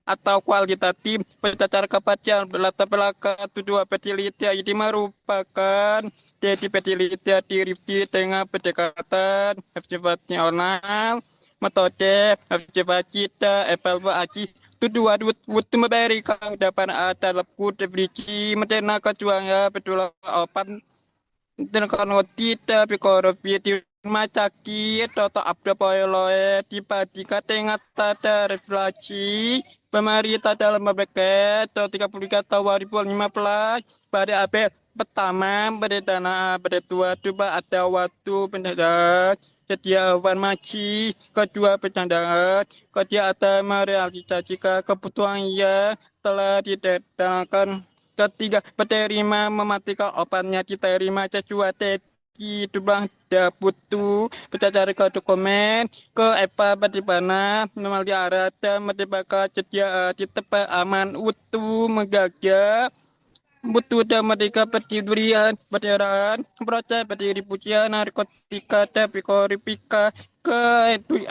atau kualitatif berdasarkan kepada latar belakang tujuan penelitian ini merupakan jadi penelitian direview dengan pendekatan observasional, metode observasi dan evaluasi. Tujuan untuk memberikan dapat dalam definisi mengenai kecuali betul open dan kalau tidak psikologi di rumah sakit atau aplikasi dibandingkan dengan tanda refleksi pemerintah dalam berbagai atau 33 tahun 2015 pada abad pertama berdana berdua coba ada waktu pendadak setia farmasi, kedua pencandaran, ketiga atas merealisasikan kebutuhan yang telah ditetapkan, ketiga penerima mematikan obatnya diterima sesuai di tulang butuh berdasarkan ke dokumen ke apa bagaimana memelihara dan menembakkan sedia di tempat aman utuh menjaga butuh dan mereka pendirian berdasarkan proses pendistribusian narkotika dan psikotropika ke 6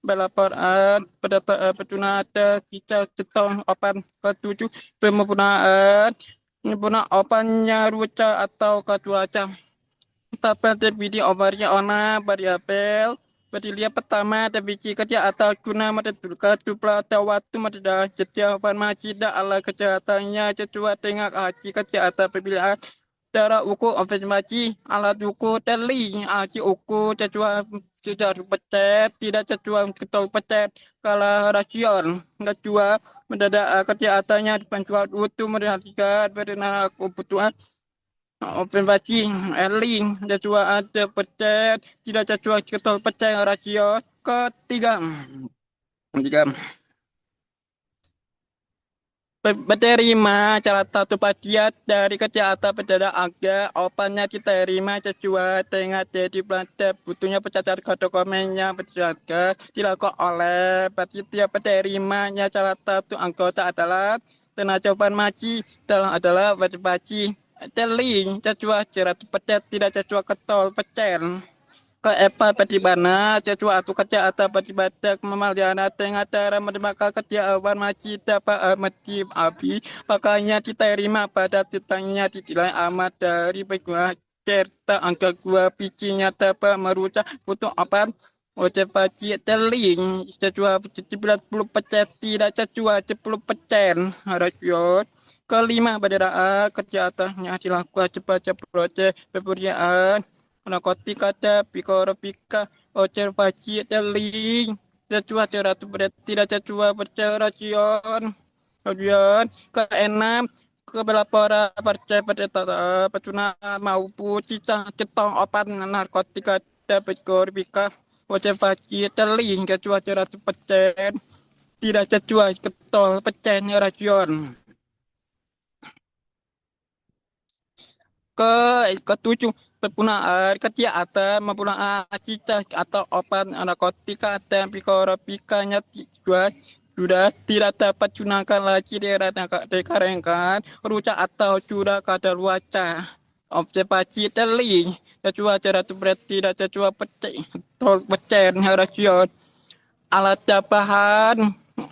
balaporan pada petunjuk ada kita setong opan ke 7 penggunaan opannya ruca atau kecuaca tapi video obatnya ona variabel Petilia pertama dan biji kerja atau guna menentukan jumlah atau waktu mendadak setiap farmasi dan alat kesehatannya sesuai dengan hasil kesehatan pemilihan cara ukur observasi alat ukur teli hasil ukur sesuai tidak pecet tidak sesuai ketol pecet kalau rasion kecuali mendadak kesehatannya dipancuan utuh merhatikan berdana kebutuhan observasi early sesuai ada pecet tidak sesuai ketol pecet rasio ketiga menerima cara satu pasien dari kesehatan pendadak agar obatnya diterima sesuai dengan jadi pelatihan butuhnya pecacar dokumennya berdasarkan dilakukan oleh panitia penerimanya cara satu anggota adalah tenaga farmasi dalam adalah observasi teling sesuai cerat pecet tidak sesuai ketol pecet ke apa bagaimana sesuai atau kerja atau bagaimana memelihara dengan cara menerima kerja farmasi dapat mati api pakainya diterima pada titanya dinilai amat dari sebuah serta angka gua pikinya dapat merusak butuh apa observasi teling sesuai 10 pecet tidak sesuai 10 pecet rasio kelima pada kerja atasnya dilakukan cepat proses pemberian narkotika dan psikotropika observasi teling sesuai cara tidak sesuai percerasion kemudian keenam kebelaporan percaya pada pecuna maupun cita ketong obat narkotika dan psikotropika observasi teling sesuai cara percaya tidak sesuai ketol pecahnya racun. Ketujuh, penggunaan kejahatan menggunakan cita atau obat narkotika dan psikotropikanya sudah tidak dapat digunakan lagi dikarenakan rusak atau sudah kadaluarsa. Observasi teli sesuai cara tidak sesuai pecah racun. Alat tambahan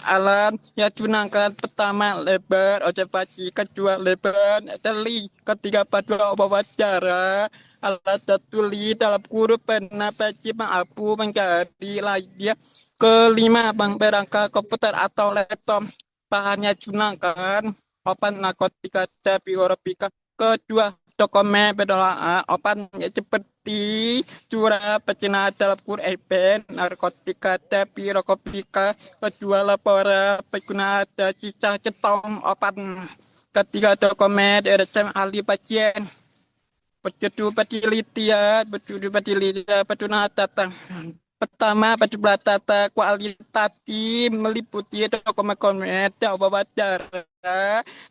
alat yang digunakan pertama lebar observasi, kedua lebar teli, ketiga paduan wawancara, alat tertulis dalam kurung pena peci mampu mencari lainnya, kelima perangkat komputer atau laptop bahannya digunakan obat narkotika dan psikotropika, kedua dokumen pengelolaan obat seperti surat pencernaan dalam kurung event narkotika dan psikotropika, kedua laporan penggunaan dan sisa centong obat, ketiga dokumen resep ahli pasien, penelitian data. Pertama, penjumlahan data kualitatif meliputi dokumen wawancara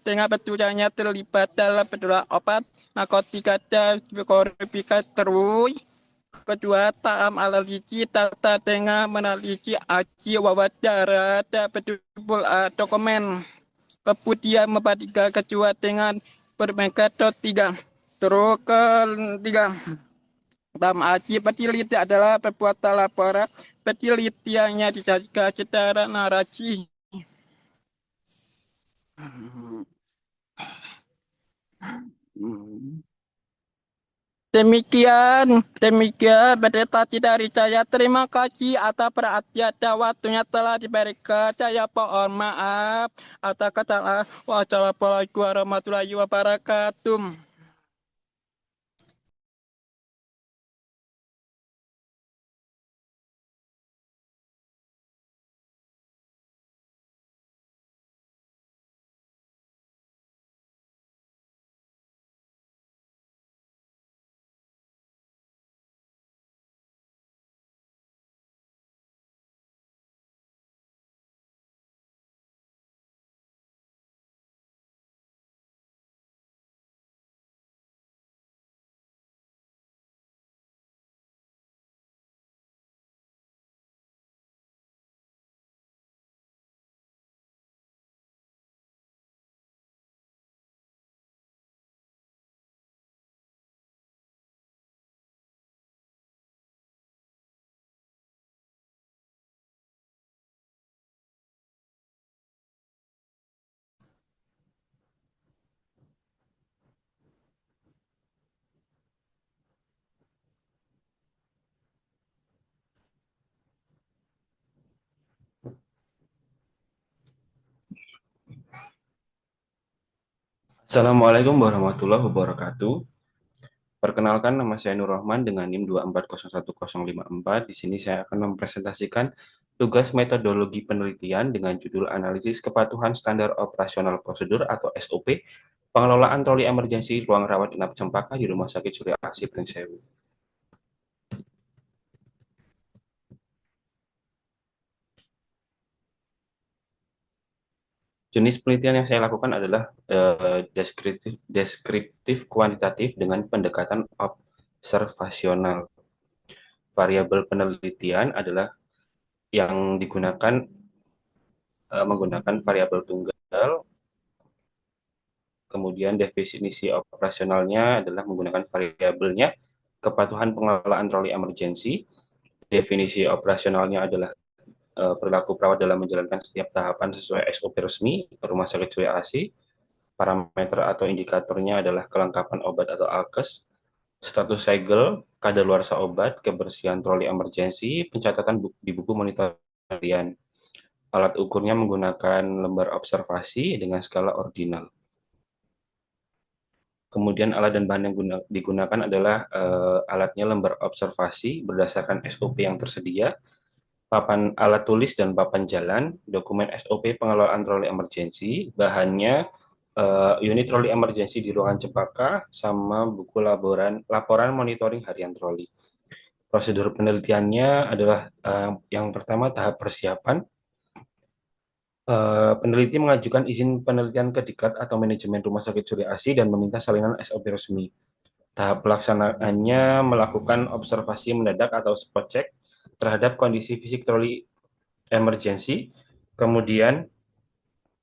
dengan petugasnya terlibat dalam penjualan obat narkotika dan psikotropika. Terus, kedua, tahap analisis data dengan meneliti hasil wawancara dan penjumlahan dokumen. Kemudian membandingkan kedua dengan metode 3. Terus ketiga, dalam hasil penelitian adalah pembuatan laporan penelitiannya disajikan secara narasi. Demikian presentasi dari saya. Terima kasih atas perhatian dan waktunya telah diberikan. Saya mohon maaf atas kesalahan. Wassalamualaikum warahmatullahi wabarakatuh. Assalamualaikum warahmatullahi wabarakatuh. Perkenalkan, nama saya Nur Rahman dengan NIM 2401054. Di sini saya akan mempresentasikan tugas metodologi penelitian dengan judul analisis kepatuhan standar operasional prosedur atau SOP pengelolaan troli emergensi ruang rawat inap Cempaka di Rumah Sakit Surya Asih Prinsewu. Jenis penelitian yang saya lakukan adalah deskriptif kuantitatif dengan pendekatan observasional. Variabel penelitian adalah yang digunakan menggunakan variabel tunggal. Kemudian definisi operasionalnya adalah menggunakan variabelnya kepatuhan pengelolaan troli emergensi. Definisi operasionalnya adalah perilaku perawat dalam menjalankan setiap tahapan sesuai SOP resmi Rumah Sakit Surya Asih. Parameter atau indikatornya adalah kelengkapan obat atau alkes, status segel, kadaluarsa obat, kebersihan troli emergensi, pencatatan di buku monitor harian. Alat ukurnya menggunakan lembar observasi dengan skala ordinal. Kemudian alat dan bahan yang digunakan adalah alatnya lembar observasi berdasarkan SOP yang tersedia, papan alat tulis dan papan jalan, dokumen SOP pengelolaan troli emergensi, bahannya unit troli emergensi di ruangan Cempaka, sama buku laporan monitoring harian troli. Prosedur penelitiannya adalah yang pertama tahap persiapan. Peneliti mengajukan izin penelitian ke Diklat atau manajemen Rumah Sakit Surya Asih dan meminta salinan SOP resmi. Tahap pelaksanaannya melakukan observasi mendadak atau spot check terhadap kondisi fisik troli emergency. Kemudian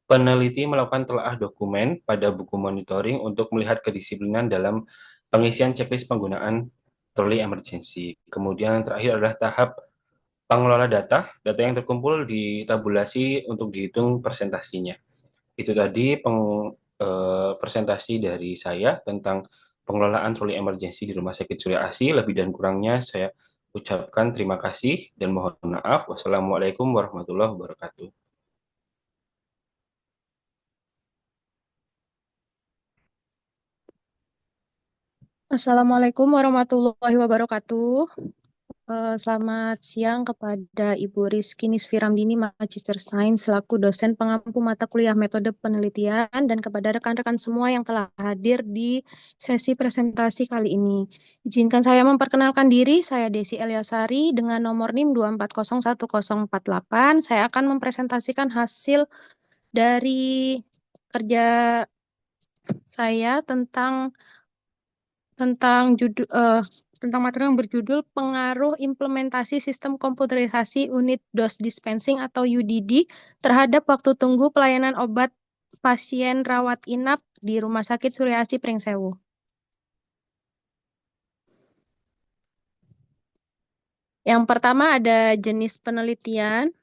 peneliti melakukan telaah dokumen pada buku monitoring untuk melihat kedisiplinan dalam pengisian checklist penggunaan troli emergency. Kemudian yang terakhir adalah tahap pengelola data yang terkumpul ditabulasi untuk dihitung persentasinya. Itu tadi presentasi dari saya tentang pengelolaan troli emergency di Rumah Sakit Surya Asih. Lebih dan kurangnya saya ucapkan terima kasih dan mohon maaf. Wassalamualaikum warahmatullahi wabarakatuh. Assalamualaikum warahmatullahi wabarakatuh. Selamat siang kepada Ibu Rizky Nisfiramdini, Magister Sains, selaku dosen pengampu mata kuliah metode penelitian, dan kepada rekan-rekan semua yang telah hadir di sesi presentasi kali ini. Izinkan saya memperkenalkan diri, saya Desi Eliasari dengan nomor NIM 2401048. Saya akan mempresentasikan hasil dari kerja saya tentang materi yang berjudul Pengaruh Implementasi Sistem Komputerisasi Unit Dose Dispensing atau UDD terhadap waktu tunggu pelayanan obat pasien rawat inap di Rumah Sakit Surya Asih Pringsewu. Yang pertama ada jenis penelitian.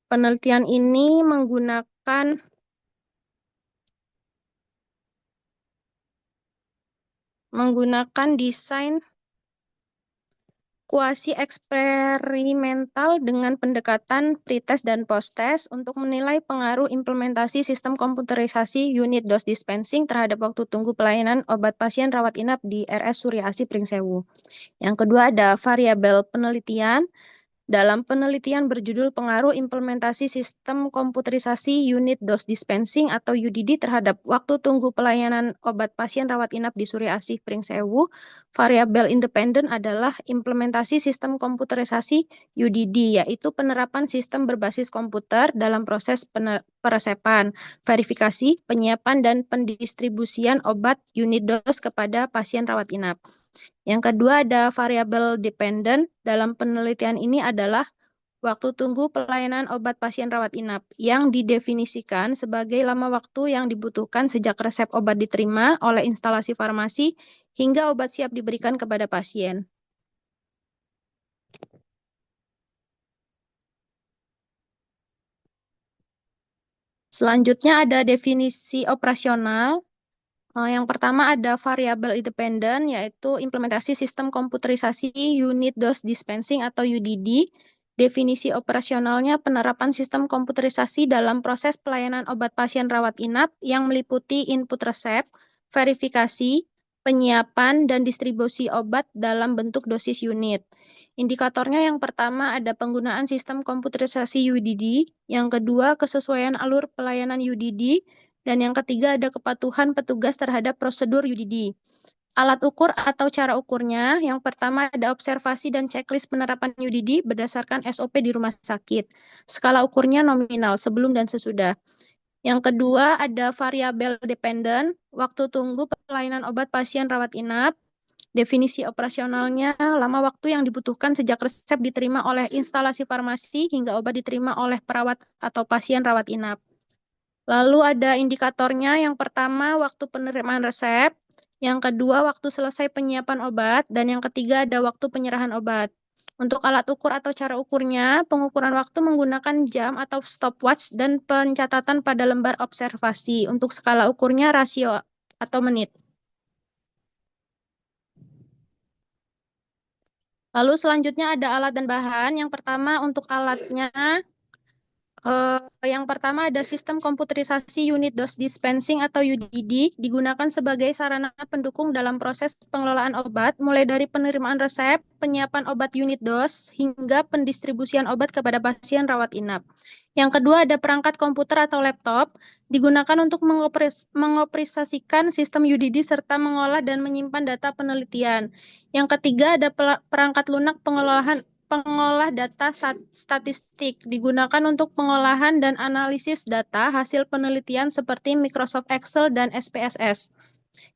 Penelitian ini menggunakan desain kuasi eksperimental dengan pendekatan pretest dan posttest untuk menilai pengaruh implementasi sistem komputerisasi unit dose dispensing terhadap waktu tunggu pelayanan obat pasien rawat inap di RS Surya Asih Pringsewu. Yang kedua ada variabel penelitian. Dalam penelitian berjudul Pengaruh Implementasi Sistem Komputerisasi Unit Dose Dispensing atau UDD terhadap waktu tunggu pelayanan obat pasien rawat inap di Surya Asih Pringsewu, variabel independen adalah implementasi sistem komputerisasi UDD, yaitu penerapan sistem berbasis komputer dalam proses peresepan, verifikasi, penyiapan, dan pendistribusian obat unit dose kepada pasien rawat inap. Yang kedua ada variabel dependent. Dalam penelitian ini adalah waktu tunggu pelayanan obat pasien rawat inap yang didefinisikan sebagai lama waktu yang dibutuhkan sejak resep obat diterima oleh instalasi farmasi hingga obat siap diberikan kepada pasien. Selanjutnya ada definisi operasional. Yang pertama ada variabel independen, yaitu implementasi sistem komputerisasi unit dose dispensing atau UDD. Definisi operasionalnya penerapan sistem komputerisasi dalam proses pelayanan obat pasien rawat inap yang meliputi input resep, verifikasi, penyiapan, dan distribusi obat dalam bentuk dosis unit. Indikatornya yang pertama ada penggunaan sistem komputerisasi UDD, yang kedua kesesuaian alur pelayanan UDD, dan yang ketiga ada kepatuhan petugas terhadap prosedur UDD. Alat ukur atau cara ukurnya, yang pertama ada observasi dan checklist penerapan UDD berdasarkan SOP di rumah sakit. Skala ukurnya nominal, sebelum dan sesudah. Yang kedua ada variabel dependent, waktu tunggu pelayanan obat pasien rawat inap. Definisi operasionalnya, lama waktu yang dibutuhkan sejak resep diterima oleh instalasi farmasi hingga obat diterima oleh perawat atau pasien rawat inap. Lalu ada indikatornya, yang pertama waktu penerimaan resep, yang kedua waktu selesai penyiapan obat, dan yang ketiga ada waktu penyerahan obat. Untuk alat ukur atau cara ukurnya, pengukuran waktu menggunakan jam atau stopwatch dan pencatatan pada lembar observasi. Untuk skala ukurnya rasio atau menit. Lalu selanjutnya ada alat dan bahan. Yang pertama untuk alatnya, yang pertama ada sistem komputerisasi unit dose dispensing atau UDD digunakan sebagai sarana pendukung dalam proses pengelolaan obat mulai dari penerimaan resep, penyiapan obat unit dose hingga pendistribusian obat kepada pasien rawat inap. Yang kedua ada perangkat komputer atau laptop digunakan untuk mengoperasikan sistem UDD serta mengolah dan menyimpan data penelitian. Yang ketiga ada perangkat lunak pengolah data statistik, digunakan untuk pengolahan dan analisis data hasil penelitian seperti Microsoft Excel dan SPSS.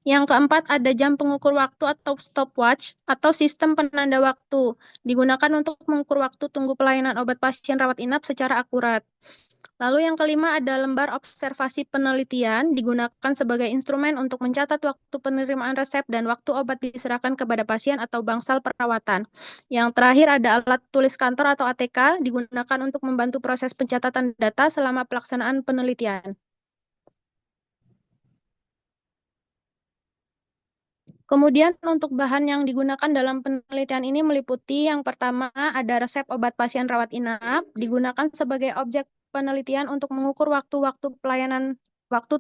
Yang keempat, ada jam pengukur waktu atau stopwatch atau sistem penanda waktu, digunakan untuk mengukur waktu tunggu pelayanan obat pasien rawat inap secara akurat. Lalu yang kelima ada lembar observasi penelitian, digunakan sebagai instrumen untuk mencatat waktu penerimaan resep dan waktu obat diserahkan kepada pasien atau bangsal perawatan. Yang terakhir ada alat tulis kantor atau ATK, digunakan untuk membantu proses pencatatan data selama pelaksanaan penelitian. Kemudian untuk bahan yang digunakan dalam penelitian ini meliputi yang pertama ada resep obat pasien rawat inap, digunakan sebagai objek penelitian untuk mengukur waktu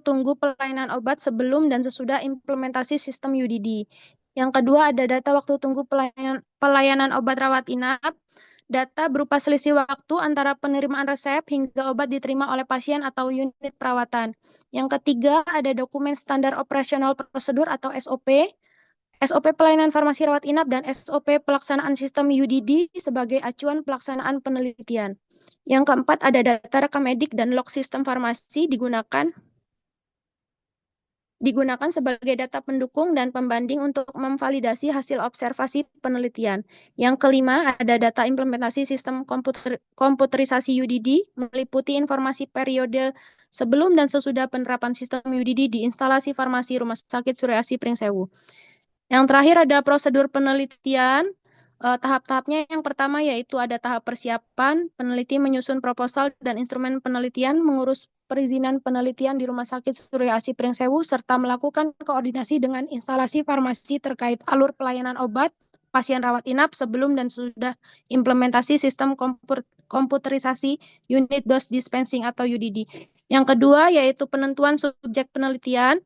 tunggu pelayanan obat sebelum dan sesudah implementasi sistem UDD. Yang kedua ada data waktu tunggu pelayanan obat rawat inap, data berupa selisih waktu antara penerimaan resep hingga obat diterima oleh pasien atau unit perawatan. Yang ketiga ada dokumen standar operasional prosedur atau SOP, SOP pelayanan farmasi rawat inap dan SOP pelaksanaan sistem UDD sebagai acuan pelaksanaan penelitian. Yang keempat ada data rekam medik dan log sistem farmasi digunakan sebagai data pendukung dan pembanding untuk memvalidasi hasil observasi penelitian. Yang kelima ada data implementasi sistem komputerisasi UDD meliputi informasi periode sebelum dan sesudah penerapan sistem UDD di instalasi farmasi Rumah Sakit Surya Asih Pringsewu. Yang terakhir ada prosedur penelitian. Tahap-tahapnya yang pertama yaitu ada tahap persiapan, peneliti menyusun proposal dan instrumen penelitian, mengurus perizinan penelitian di Rumah Sakit Surya Asih Pringsewu, serta melakukan koordinasi dengan instalasi farmasi terkait alur pelayanan obat pasien rawat inap sebelum dan sesudah implementasi sistem komputerisasi unit dose dispensing atau UDD. Yang kedua yaitu penentuan subjek penelitian.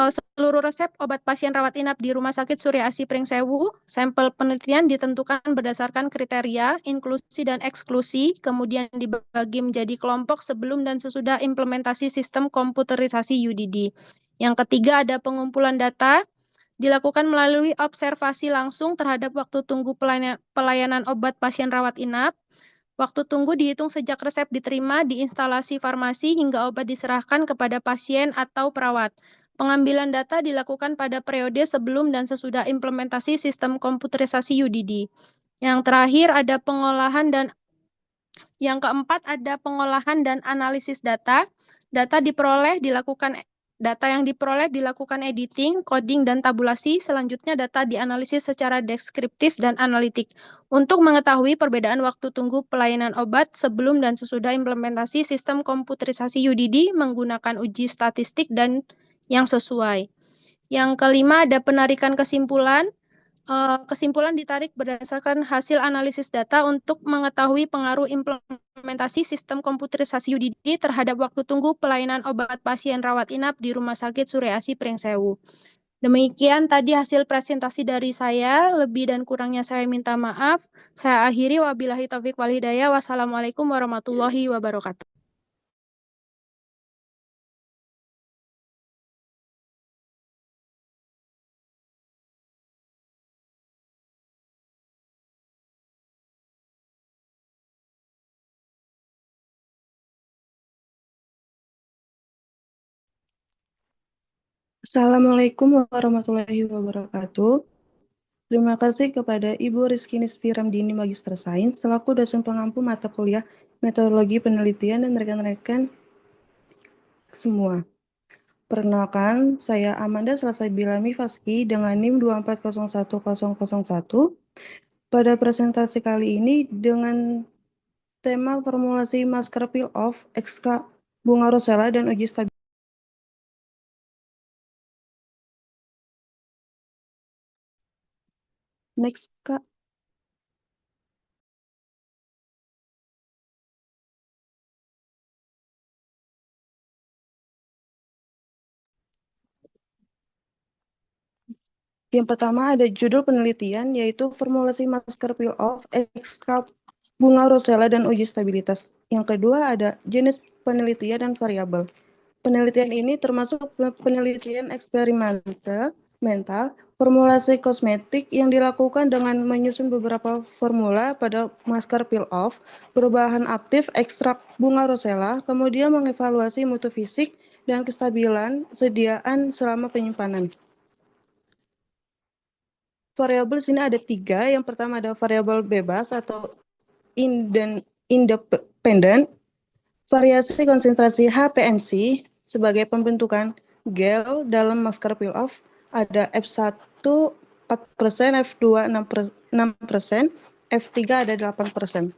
Seluruh resep obat pasien rawat inap di Rumah Sakit Surya Asih Pringsewu, sampel penelitian ditentukan berdasarkan kriteria, inklusi dan eksklusi, kemudian dibagi menjadi kelompok sebelum dan sesudah implementasi sistem komputerisasi UDD. Yang ketiga ada pengumpulan data, dilakukan melalui observasi langsung terhadap waktu tunggu pelayanan obat pasien rawat inap. Waktu tunggu dihitung sejak resep diterima di instalasi farmasi hingga obat diserahkan kepada pasien atau perawat. Pengambilan data dilakukan pada periode sebelum dan sesudah implementasi sistem komputerisasi UDD. Yang terakhir ada yang keempat ada pengolahan dan analisis data. Data yang diperoleh dilakukan editing, coding, dan tabulasi. Selanjutnya data dianalisis secara deskriptif dan analitik untuk mengetahui perbedaan waktu tunggu pelayanan obat sebelum dan sesudah implementasi sistem komputerisasi UDD menggunakan uji statistik dan yang sesuai. Yang kelima ada penarikan kesimpulan. Kesimpulan ditarik berdasarkan hasil analisis data untuk mengetahui pengaruh implementasi sistem komputerisasi UDD terhadap waktu tunggu pelayanan obat pasien rawat inap di Rumah Sakit Surya Asih Pringsewu. Demikian tadi hasil presentasi dari saya, lebih dan kurangnya saya minta maaf. Saya akhiri, wabillahi taufiq wal hidayah. Wassalamualaikum warahmatullahi wabarakatuh. Assalamualaikum warahmatullahi wabarakatuh. Terima kasih kepada Ibu Rizky Nisfi Ramdini, Magister Sains, selaku dosen pengampu mata kuliah Metodologi Penelitian dan rekan-rekan semua. Perkenalkan, saya Amanda Salsabila Mifaski dengan NIM 2401001. Pada presentasi kali ini dengan tema formulasi masker peel-off, XK bunga rosella dan uji stabilitas. Next, Kak. Yang pertama ada judul penelitian, yaitu formulasi masker peel-off, XK bunga rosella dan uji stabilitas. Yang kedua ada jenis penelitian dan variabel. Penelitian ini termasuk penelitian eksperimental mental, formulasi kosmetik yang dilakukan dengan menyusun beberapa formula pada masker peel-off, perubahan aktif ekstrak bunga rosella, kemudian mengevaluasi mutu fisik dan kestabilan sediaan selama penyimpanan. Variabel sini ada 3. Yang pertama ada variabel bebas atau independent, variasi konsentrasi HPMC sebagai pembentukan gel dalam masker peel-off ada F1 4%, F2 6%, F3 ada 8%.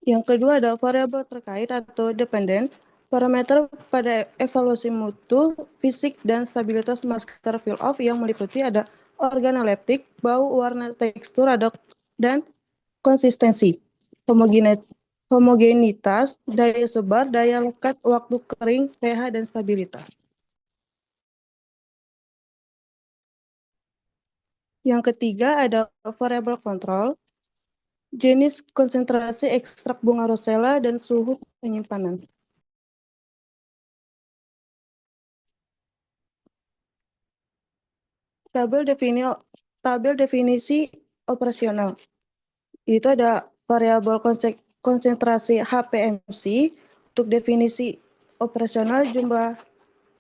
Yang kedua ada variabel terkait atau dependent, parameter pada evaluasi mutu, fisik, dan stabilitas masker peel-off yang meliputi ada organoleptik, bau, warna, tekstur, dan konsistensi, homogenitas, daya sebar, daya lekat, waktu kering, pH, dan stabilitas. Yang ketiga ada variabel kontrol, jenis konsentrasi ekstrak bunga rosella, dan suhu penyimpanan. Tabel definisi operasional. Itu ada variabel konsentrasi HPMC. Untuk definisi operasional, jumlah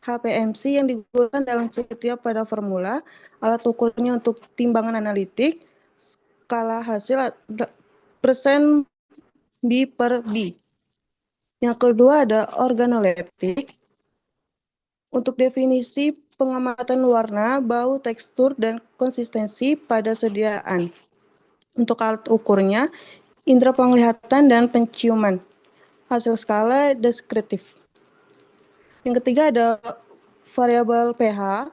HPMC yang digunakan dalam setiap pada formula, alat ukurnya untuk timbangan analitik, skala hasil persen B per B. Yang kedua ada organoleptik. Untuk definisi pengamatan warna, bau, tekstur, dan konsistensi pada sediaan. Untuk alat ukurnya, indera penglihatan dan penciuman. Hasil skala deskriptif. Yang ketiga ada variabel pH.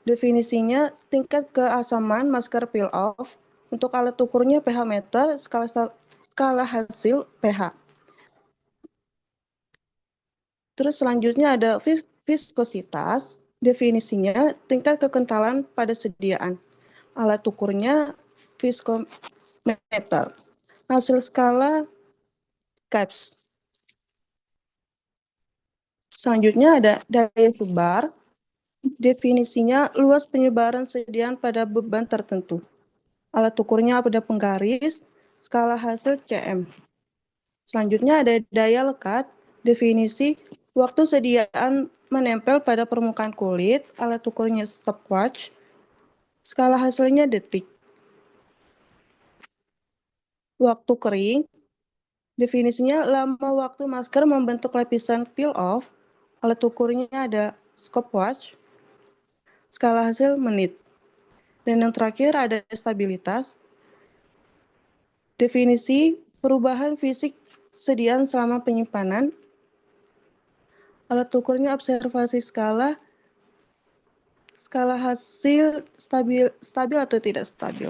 Definisinya tingkat keasaman masker peel-off. Untuk alat ukurnya pH meter, skala hasil pH. Terus selanjutnya ada viskositas. Definisinya tingkat kekentalan pada sediaan. Alat ukurnya viskometer. Hasil skala CAPS. Selanjutnya ada daya sebar. Definisinya luas penyebaran sediaan pada beban tertentu. Alat ukurnya pada penggaris, skala hasil CM. Selanjutnya ada daya lekat. Definisi waktu sediaan menempel pada permukaan kulit, alat ukurnya stopwatch, skala hasilnya detik. Waktu kering, definisinya lama waktu masker membentuk lapisan peel-off, alat ukurnya ada stopwatch, skala hasil menit. Dan yang terakhir ada stabilitas. Definisi perubahan fisik sediaan selama penyimpanan. Alat ukurnya observasi skala hasil stabil atau tidak stabil.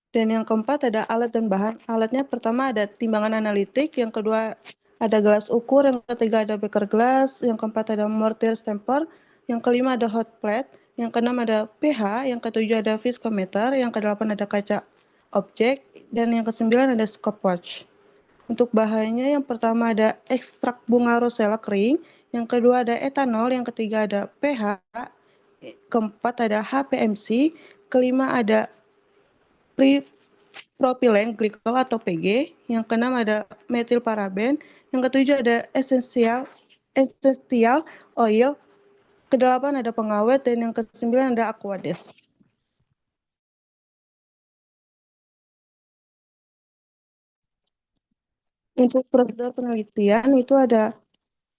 Dan yang keempat ada alat dan bahan. Alatnya pertama ada timbangan analitik, yang kedua ada gelas ukur, yang ketiga ada beker gelas, yang keempat ada mortir stamper, yang kelima ada hot plate, yang keenam ada pH, yang ketujuh ada viskometer, yang kedelapan ada kaca objek, dan yang kesembilan ada stopwatch. Untuk bahannya yang pertama ada ekstrak bunga rosella kering, yang kedua ada etanol, yang ketiga ada pH, keempat ada HPMC, kelima ada propilen glikol atau PG, yang keenam ada metil paraben, yang ketujuh ada essential oil, kedelapan ada pengawet, dan yang kesembilan ada aquades. Untuk prosedur penelitian itu ada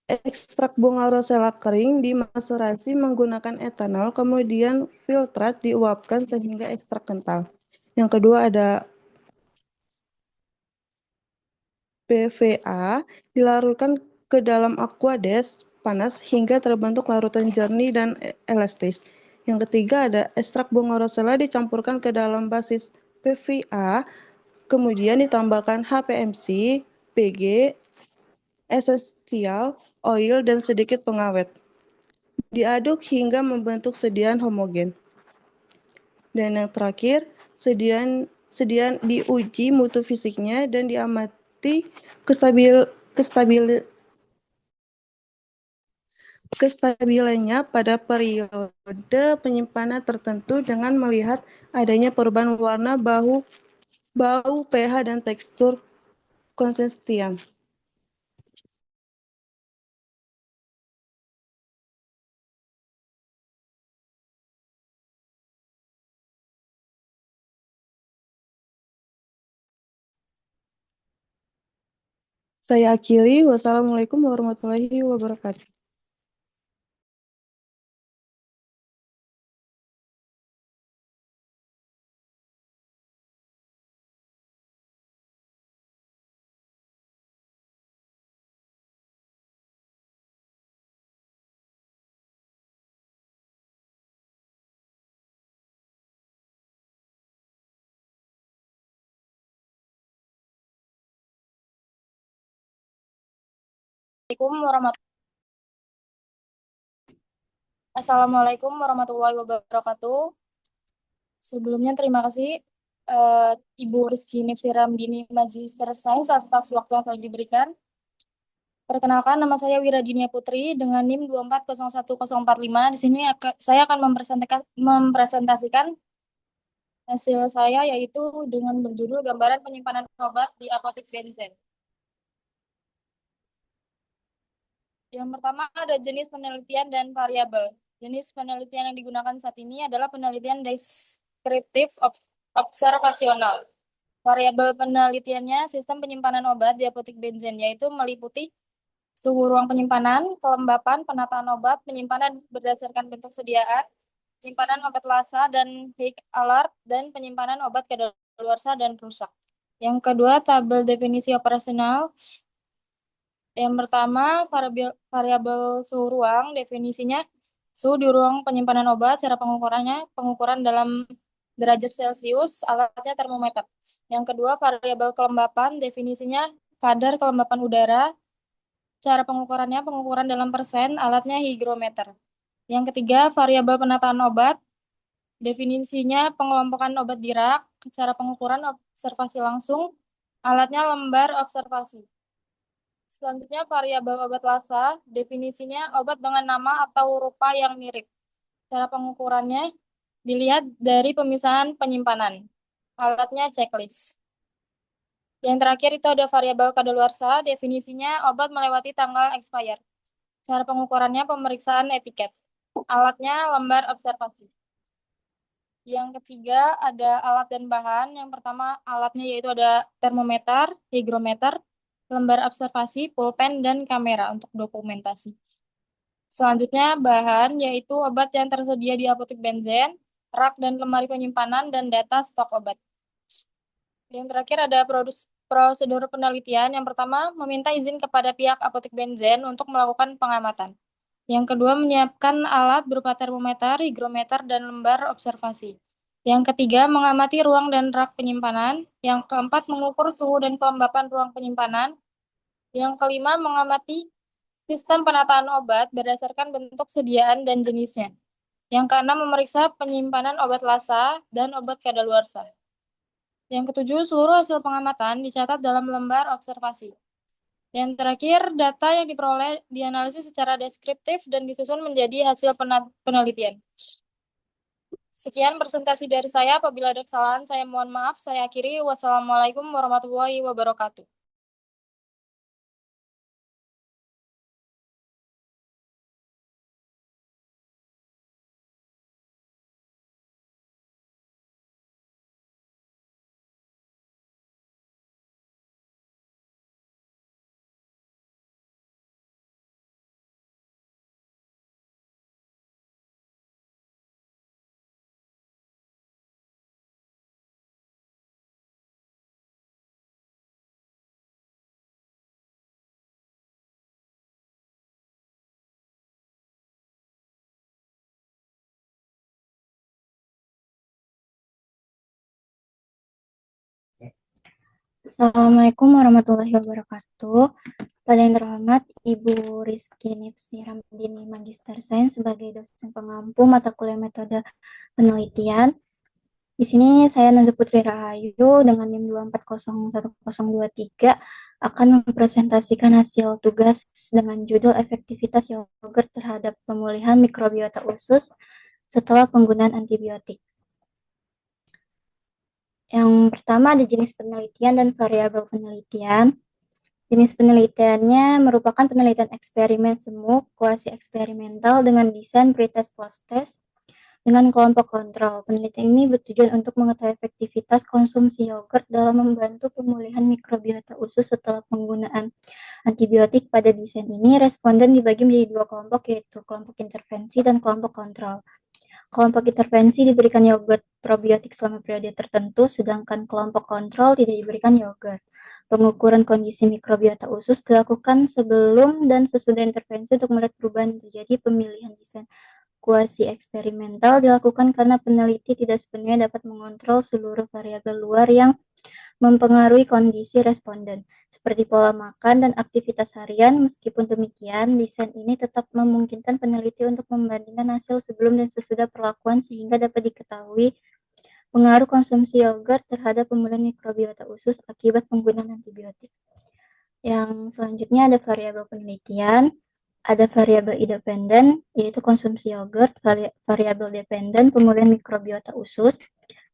ekstrak bunga rosella kering dimaserasi menggunakan etanol, kemudian filtrat diuapkan sehingga ekstrak kental. Yang kedua ada PVA dilarutkan ke dalam aquades panas hingga terbentuk larutan jernih dan elastis. Yang ketiga ada ekstrak bunga rosella dicampurkan ke dalam basis PVA, kemudian ditambahkan HPMC, PG, essential oil, dan sedikit pengawet. Diaduk hingga membentuk sediaan homogen. Dan yang terakhir, sediaan diuji mutu fisiknya dan meneliti kestabilannya pada periode penyimpanan tertentu dengan melihat adanya perubahan warna, bau, pH, dan tekstur konsistensi. Saya akhiri. Wassalamualaikum warahmatullahi wabarakatuh. Assalamualaikum warahmatullahi wabarakatuh. Sebelumnya terima kasih Ibu Rizky Nifsiram Dini Magister Sains atas waktu yang telah diberikan. Perkenalkan, nama saya Wiradinia Putri dengan NIM 2401045. Di sini saya akan mempresentasikan hasil saya, yaitu dengan berjudul Gambaran Penyimpanan Obat di Apotik Benzen. Yang pertama ada jenis penelitian dan variabel. Jenis penelitian yang digunakan saat ini adalah penelitian deskriptif observasional. Variabel penelitiannya sistem penyimpanan obat di apotik benzen, yaitu meliputi suhu ruang penyimpanan, kelembapan, penataan obat, penyimpanan berdasarkan bentuk sediaan, penyimpanan obat lasa dan high alert, dan penyimpanan obat kadaluarsa dan rusak. Yang kedua, tabel definisi operasional. Yang pertama, variabel suhu ruang, definisinya suhu di ruang penyimpanan obat, cara pengukuran dalam derajat Celcius, alatnya termometer. Yang kedua, variabel kelembapan, definisinya kadar kelembapan udara, cara pengukuran dalam persen, alatnya hygrometer. Yang ketiga, variabel penataan obat, definisinya pengelompokan obat di rak, cara pengukuran observasi langsung, alatnya lembar observasi. Selanjutnya, variabel obat lasa, definisinya obat dengan nama atau rupa yang mirip. Cara pengukurannya dilihat dari pemisahan penyimpanan. Alatnya checklist. Yang terakhir itu ada variabel kadaluarsa, definisinya obat melewati tanggal expired. Cara pengukurannya pemeriksaan etiket. Alatnya lembar observasi. Yang ketiga ada alat dan bahan. Yang pertama alatnya yaitu ada termometer, hygrometer, lembar observasi, pulpen, dan kamera untuk dokumentasi. Selanjutnya bahan yaitu obat yang tersedia di apotek benzen, rak dan lemari penyimpanan, dan data stok obat. Yang terakhir ada prosedur penelitian. Yang pertama meminta izin kepada pihak apotek benzen untuk melakukan pengamatan. Yang kedua menyiapkan alat berupa termometer, hygrometer, dan lembar observasi. Yang ketiga mengamati ruang dan rak penyimpanan. Yang keempat mengukur suhu dan kelembapan ruang penyimpanan. Yang kelima mengamati sistem penataan obat berdasarkan bentuk sediaan dan jenisnya. Yang keenam memeriksa penyimpanan obat lasa dan obat kadaluarsa. Yang ketujuh, seluruh hasil pengamatan dicatat dalam lembar observasi. Yang terakhir, data yang diperoleh dianalisis secara deskriptif dan disusun menjadi hasil penelitian. Sekian presentasi dari saya. Apabila ada kesalahan, saya mohon maaf. Saya akhiri. Wassalamualaikum warahmatullahi wabarakatuh. Assalamualaikum warahmatullahi wabarakatuh. Pada yang terhormat Ibu Rizky Nifsiram Dini Magister Sains sebagai dosen pengampu mata kuliah metode penelitian. Di sini saya Nazar Putri Rahayu dengan NIM 2401023 akan mempresentasikan hasil tugas dengan judul efektivitas yogurt terhadap pemulihan mikrobiota usus setelah penggunaan antibiotik. Yang pertama ada jenis penelitian dan variabel penelitian. Jenis penelitiannya merupakan penelitian eksperimen semu kuasi eksperimental dengan desain pretest post-test dengan kelompok kontrol. Penelitian ini bertujuan untuk mengetahui efektivitas konsumsi yogurt dalam membantu pemulihan mikrobiota usus setelah penggunaan antibiotik. Pada desain ini, responden dibagi menjadi dua kelompok, yaitu kelompok intervensi dan kelompok kontrol. Kelompok intervensi diberikan yogurt probiotik selama periode tertentu, sedangkan kelompok kontrol tidak diberikan yogurt. Pengukuran kondisi mikrobiota usus dilakukan sebelum dan sesudah intervensi untuk melihat perubahan yang terjadi. Pemilihan desain kuasi eksperimental dilakukan karena peneliti tidak sepenuhnya dapat mengontrol seluruh variabel luar yang mempengaruhi kondisi responden, seperti pola makan dan aktivitas harian. Meskipun demikian, desain ini tetap memungkinkan peneliti untuk membandingkan hasil sebelum dan sesudah perlakuan sehingga dapat diketahui pengaruh konsumsi yogurt terhadap pemulihan mikrobiota usus akibat penggunaan antibiotik. Yang selanjutnya ada variabel penelitian, ada variabel independen, yaitu konsumsi yogurt, variabel dependen, pemulihan mikrobiota usus,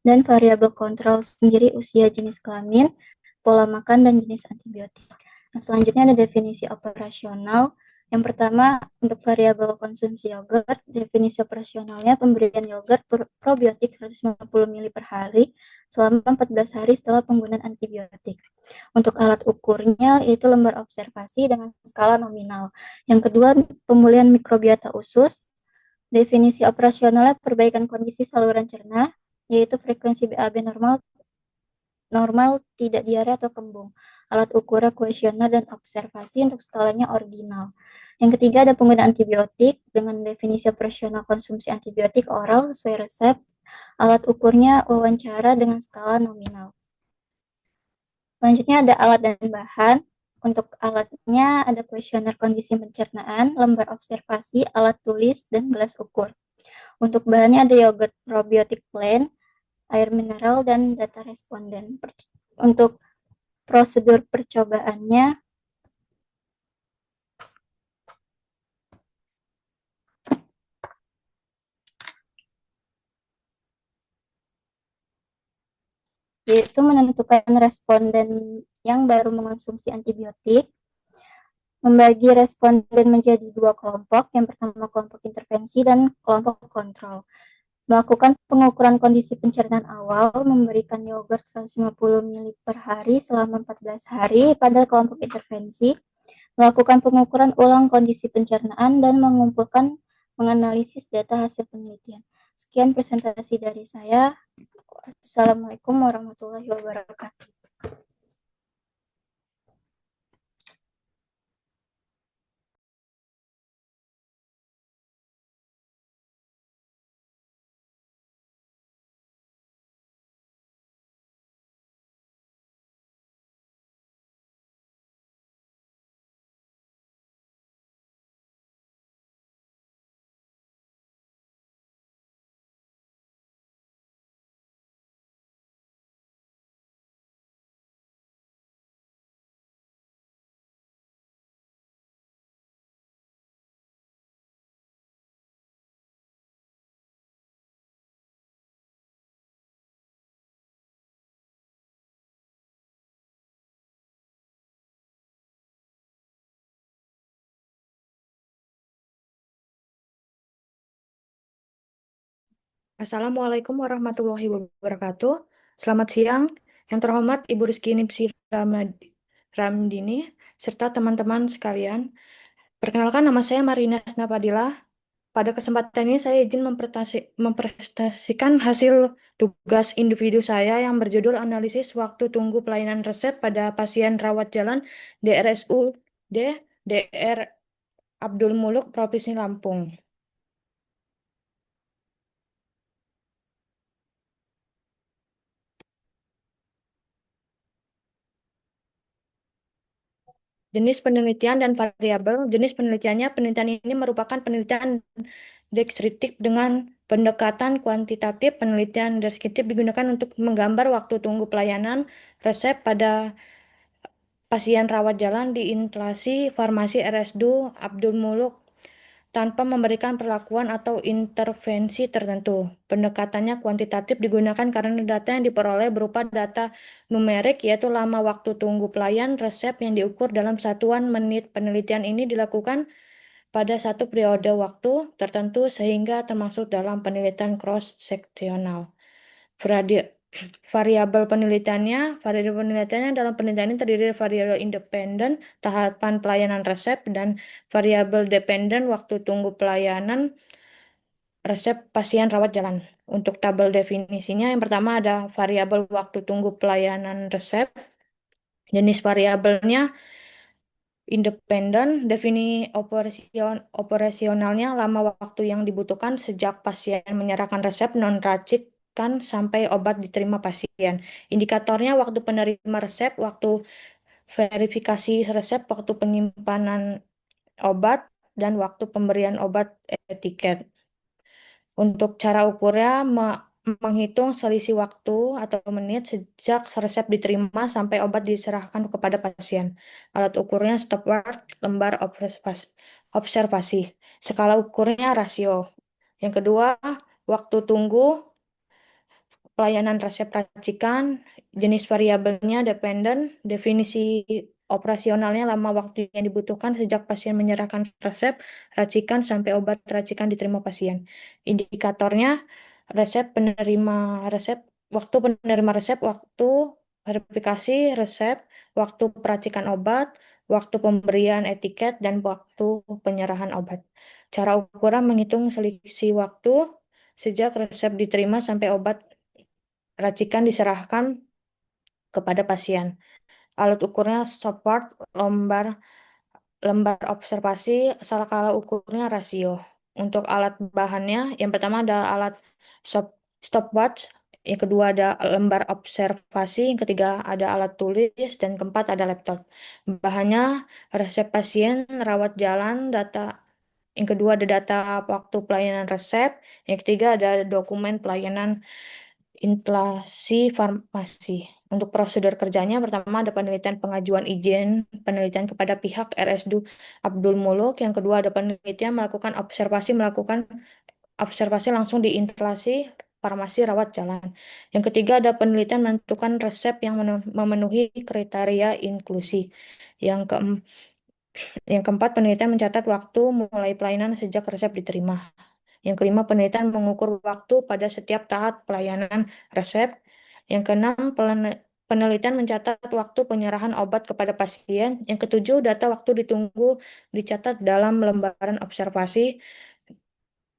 dan variabel kontrol sendiri usia, jenis kelamin, pola makan, dan jenis antibiotik. Nah, selanjutnya ada definisi operasional. Yang pertama, untuk variabel konsumsi yogurt, definisi operasionalnya pemberian yogurt probiotik 150 ml per hari selama 14 hari setelah penggunaan antibiotik. Untuk alat ukurnya yaitu lembar observasi dengan skala nominal. Yang kedua, pemulihan mikrobiota usus. Definisi operasionalnya perbaikan kondisi saluran cerna, yaitu frekuensi BAB normal, tidak diare atau kembung. Alat ukurnya kuesioner dan observasi, untuk skalanya ordinal. Yang ketiga ada penggunaan antibiotik dengan definisi operasional konsumsi antibiotik oral sesuai resep. Alat ukurnya wawancara dengan skala nominal. Selanjutnya ada alat dan bahan. Untuk alatnya ada kuesioner kondisi pencernaan, lembar observasi, alat tulis, dan gelas ukur. Untuk bahannya ada yogurt probiotik plain, air mineral, dan data responden. Untuk prosedur percobaannya, yaitu menentukan responden yang baru mengonsumsi antibiotik, membagi responden menjadi dua kelompok, yang pertama kelompok intervensi dan kelompok kontrol. Melakukan pengukuran kondisi pencernaan awal, memberikan yogurt 150 ml per hari selama 14 hari pada kelompok intervensi, melakukan pengukuran ulang kondisi pencernaan, dan menganalisis data hasil penelitian. Sekian presentasi dari saya. Assalamualaikum warahmatullahi wabarakatuh. Assalamualaikum warahmatullahi wabarakatuh. Selamat siang, yang terhormat Ibu Rizky Nipsi Ramdini, serta teman-teman sekalian. Perkenalkan, nama saya Marina Snapadila. Pada kesempatan ini saya izin mempresentasikan hasil tugas individu saya yang berjudul Analisis Waktu Tunggu Pelayanan Resep pada Pasien Rawat Jalan DRSUD DR Abdul Muluk, Provinsi Lampung. Jenis penelitian dan variabel. Jenis penelitiannya, penelitian ini merupakan penelitian deskriptif dengan pendekatan kuantitatif. Penelitian deskriptif digunakan untuk menggambar waktu tunggu pelayanan resep pada pasien rawat jalan di instalasi farmasi RSUD Abdul Muluk tanpa memberikan perlakuan atau intervensi tertentu. Pendekatannya kuantitatif digunakan karena data yang diperoleh berupa data numerik, yaitu lama waktu tunggu pelayan resep yang diukur dalam satuan menit. Penelitian ini dilakukan pada satu periode waktu tertentu sehingga termasuk dalam penelitian cross-seksional. Variabel penelitiannya dalam penelitian ini terdiri dari variabel independen, tahapan pelayanan resep, dan variabel dependen, waktu tunggu pelayanan resep pasien rawat jalan. Untuk tabel definisinya, yang pertama ada variabel waktu tunggu pelayanan resep. Jenis variabelnya independen, operasionalnya lama waktu yang dibutuhkan sejak pasien menyerahkan resep non-racikan sampai obat diterima pasien. Indikatornya waktu penerima resep, waktu verifikasi resep, waktu penyimpanan obat, dan waktu pemberian obat etiket. Untuk cara ukurnya, menghitung selisih waktu atau menit sejak resep diterima sampai obat diserahkan kepada pasien. Alat ukurnya stopwatch, lembar observasi. Skala ukurnya rasio. Yang kedua, waktu tunggu pelayanan resep racikan, jenis variabelnya dependen, definisi operasionalnya lama waktu yang dibutuhkan sejak pasien menyerahkan resep racikan sampai obat racikan diterima pasien. Indikatornya resep penerima resep, waktu penerima resep, waktu verifikasi resep, waktu peracikan obat, waktu pemberian etiket, dan waktu penyerahan obat. Cara ukuran menghitung selisih waktu sejak resep diterima sampai obat racikan diserahkan kepada pasien. Alat ukurnya stopwatch, lembar observasi, skala ukurnya rasio. Untuk alat bahannya, yang pertama ada alat stopwatch, yang kedua ada lembar observasi, yang ketiga ada alat tulis, dan keempat ada laptop. Bahannya resep pasien, rawat jalan, data. Yang kedua ada data waktu pelayanan resep, yang ketiga ada dokumen pelayanan instalasi farmasi. Untuk prosedur kerjanya, pertama ada penelitian pengajuan izin penelitian kepada pihak RSUD Abdul Muluk. Yang kedua ada penelitian melakukan observasi langsung di instalasi farmasi rawat jalan. Yang ketiga ada penelitian menentukan resep yang memenuhi kriteria inklusi. Yang keempat, penelitian mencatat waktu mulai pelayanan sejak resep diterima. Yang kelima, penelitian mengukur waktu pada setiap tahap pelayanan resep. Yang keenam, penelitian mencatat waktu penyerahan obat kepada pasien. Yang ketujuh, data waktu ditunggu dicatat dalam lembaran observasi.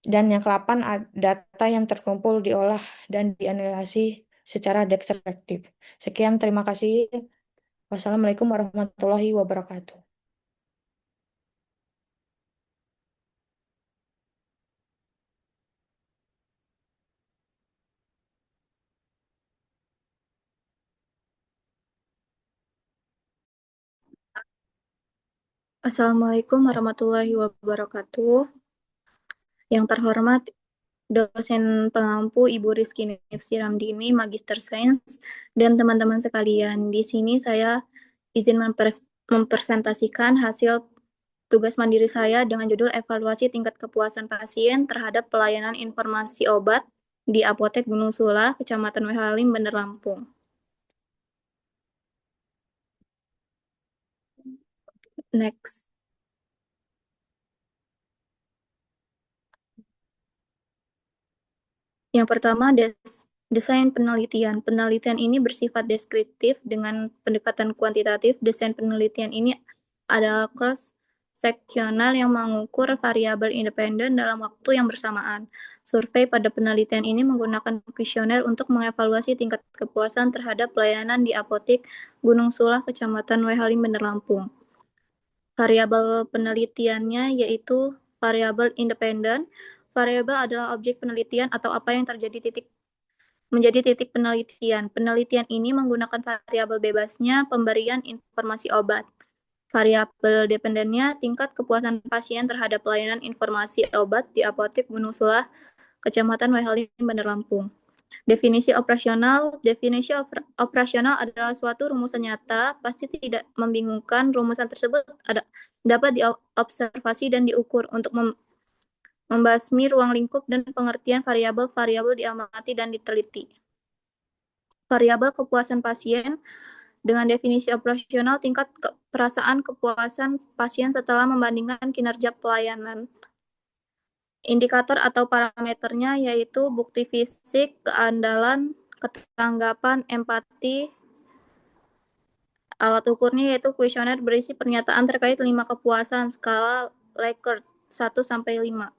Dan yang ke-8, data yang terkumpul diolah dan dianalisis secara destruktif. Sekian, terima kasih. Wassalamualaikum warahmatullahi wabarakatuh. Assalamualaikum warahmatullahi wabarakatuh. Yang terhormat dosen pengampu Ibu Rizky Nifsi Ramdini, Magister Sains, dan teman-teman sekalian. Di sini saya izin mempresentasikan hasil tugas mandiri saya dengan judul Evaluasi Tingkat Kepuasan Pasien terhadap Pelayanan Informasi Obat di Apotek Gunung Sula, Kecamatan Wehalim, Bandar Lampung. Next. Yang pertama, desain penelitian. Penelitian ini bersifat deskriptif dengan pendekatan kuantitatif. Desain penelitian ini adalah cross-seksional yang mengukur variabel independen dalam waktu yang bersamaan. Survei pada penelitian ini menggunakan kuesioner untuk mengevaluasi tingkat kepuasan terhadap pelayanan di Apotek Gunung Sula, Kecamatan Wehalim, Bandar Lampung. Variabel penelitiannya yaitu variabel independen. Variabel adalah objek penelitian atau apa yang menjadi titik penelitian. Penelitian ini menggunakan variabel bebasnya pemberian informasi obat. Variabel dependennya tingkat kepuasan pasien terhadap pelayanan informasi obat di Apotek Gunung Sula, Kecamatan Wehalim, Bandar Lampung. Definisi operasional adalah suatu rumusan nyata, pasti tidak membingungkan. Rumusan tersebut dapat diobservasi dan diukur untuk membasmi ruang lingkup dan pengertian variabel-variabel diamati dan diteliti. Variabel kepuasan pasien dengan definisi operasional tingkat perasaan kepuasan pasien setelah membandingkan kinerja pelayanan. Indikator atau parameternya yaitu bukti fisik, keandalan, ketanggapan, empati. Alat ukurnya yaitu kuesioner berisi pernyataan terkait 5 kepuasan skala Likert 1-5.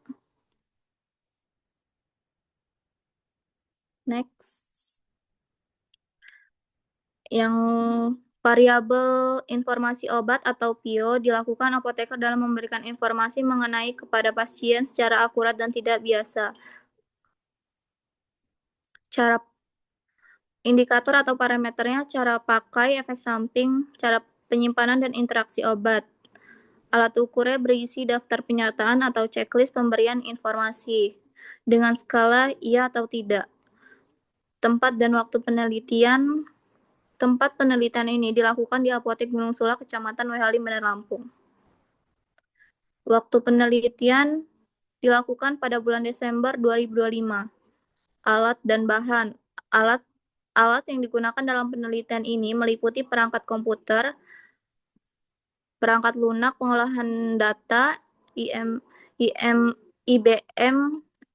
Next. Yang variabel informasi obat atau PIO dilakukan apoteker dalam memberikan informasi mengenai kepada pasien secara akurat dan tidak biasa. Cara indikator atau parameternya cara pakai, efek samping, cara penyimpanan dan interaksi obat. Alat ukurnya berisi daftar penyertaan atau checklist pemberian informasi dengan skala iya atau tidak. Tempat dan waktu penelitian. Tempat penelitian ini dilakukan di Apotek Gunung Sula, Kecamatan Wehalim, Bandar Lampung. Waktu penelitian dilakukan pada bulan Desember 2025. Alat dan bahan. Alat yang digunakan dalam penelitian ini meliputi perangkat komputer, perangkat lunak pengolahan data, IBM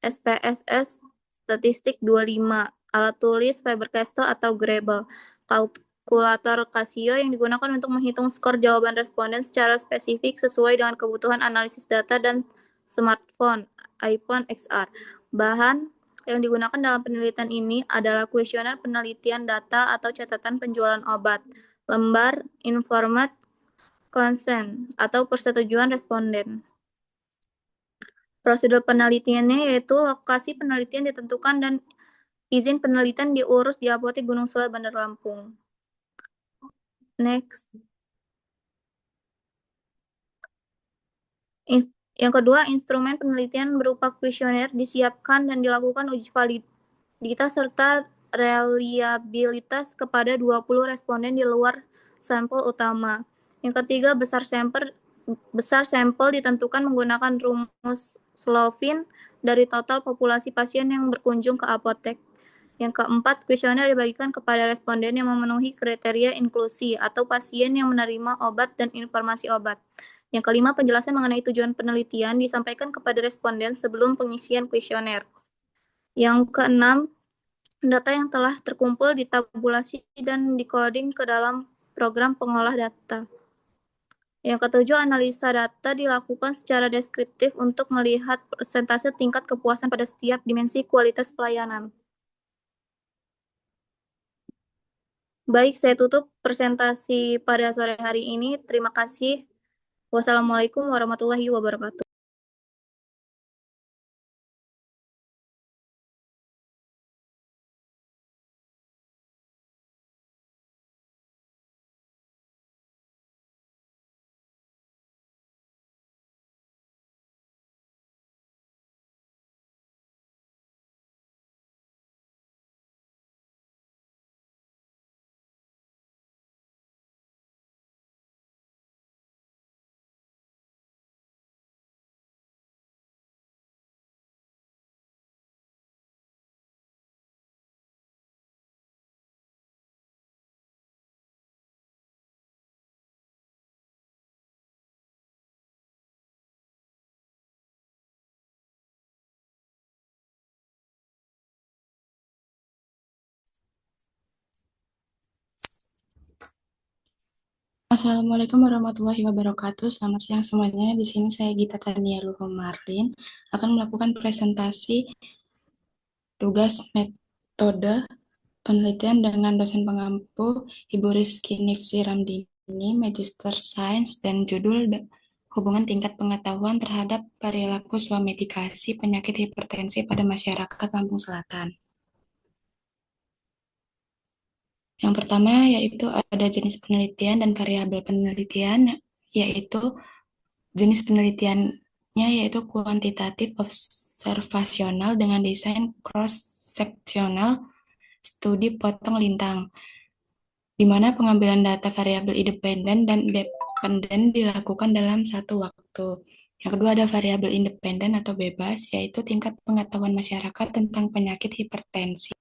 SPSS Statistik 25, alat tulis Faber-Castell atau Grebel, kalkulator Casio yang digunakan untuk menghitung skor jawaban responden secara spesifik sesuai dengan kebutuhan analisis data, dan smartphone iPhone XR. Bahan yang digunakan dalam penelitian ini adalah kuesioner penelitian data atau catatan penjualan obat, lembar informat consent atau persetujuan responden. Prosedur penelitiannya yaitu lokasi penelitian ditentukan dan izin penelitian diurus di Apotek Gunung Sula, Bandar Lampung. Next. Yang kedua, instrumen penelitian berupa kuesioner disiapkan dan dilakukan uji validitas serta reliabilitas kepada 20 responden di luar sampel utama. Yang ketiga, besar sampel ditentukan menggunakan rumus Slovin dari total populasi pasien yang berkunjung ke apotek. Yang keempat, kuesioner dibagikan kepada responden yang memenuhi kriteria inklusi atau pasien yang menerima obat dan informasi obat. Yang kelima, penjelasan mengenai tujuan penelitian disampaikan kepada responden sebelum pengisian kuesioner. Yang keenam, data yang telah terkumpul ditabulasi dan dikoding ke dalam program pengolah data. Yang ketujuh, analisa data dilakukan secara deskriptif untuk melihat persentase tingkat kepuasan pada setiap dimensi kualitas pelayanan. Baik, saya tutup presentasi pada sore hari ini. Terima kasih. Wassalamualaikum warahmatullahi wabarakatuh. Assalamualaikum warahmatullahi wabarakatuh. Selamat siang semuanya. Di sini saya Gita Tania Luhum Marlin akan melakukan presentasi tugas metode penelitian dengan dosen pengampu Ibu Rizky Nifsi Ramdini, Magister Sains, dan judul hubungan tingkat pengetahuan terhadap perilaku swamedikasi penyakit hipertensi pada masyarakat Lampung Selatan. Yang pertama yaitu ada jenis penelitian dan variabel penelitian, yaitu jenis penelitiannya yaitu kuantitatif observasional dengan desain cross seksional studi potong lintang, di mana pengambilan data variabel independen dan dependen dilakukan dalam satu waktu. Yang kedua ada variabel independen atau bebas, yaitu tingkat pengetahuan masyarakat tentang penyakit hipertensi.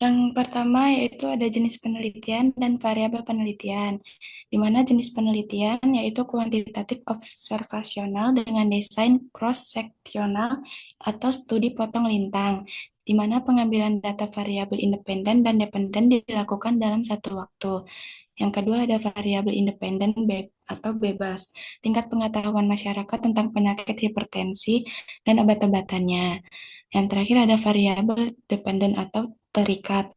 Yang pertama yaitu ada jenis penelitian dan variabel penelitian, di mana jenis penelitian yaitu kuantitatif observasional dengan desain cross-seksional atau studi potong lintang, di mana pengambilan data variabel independen dan dependen dilakukan dalam satu waktu. Yang kedua ada variabel independen atau bebas, tingkat pengetahuan masyarakat tentang penyakit hipertensi dan obat-obatannya. Yang terakhir ada variabel dependen atau terikat,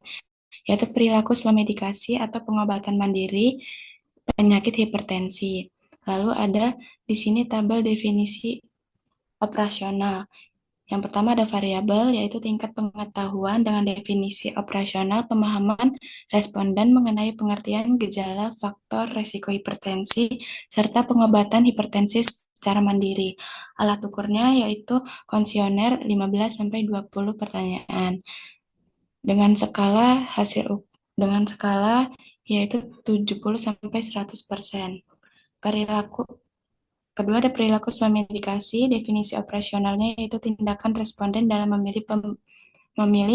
yaitu perilaku selama-medikasi atau pengobatan mandiri penyakit hipertensi. Lalu ada di sini tabel definisi operasional. Yang pertama ada variabel, yaitu tingkat pengetahuan dengan definisi operasional pemahaman responden mengenai pengertian gejala, faktor, resiko hipertensi, serta pengobatan hipertensi secara mandiri. Alat ukurnya yaitu kuesioner 15-20 pertanyaan. Dengan skala yaitu 70-100%. Kedua ada perilaku sesuai medikasi, definisi operasionalnya yaitu tindakan responden dalam memilih,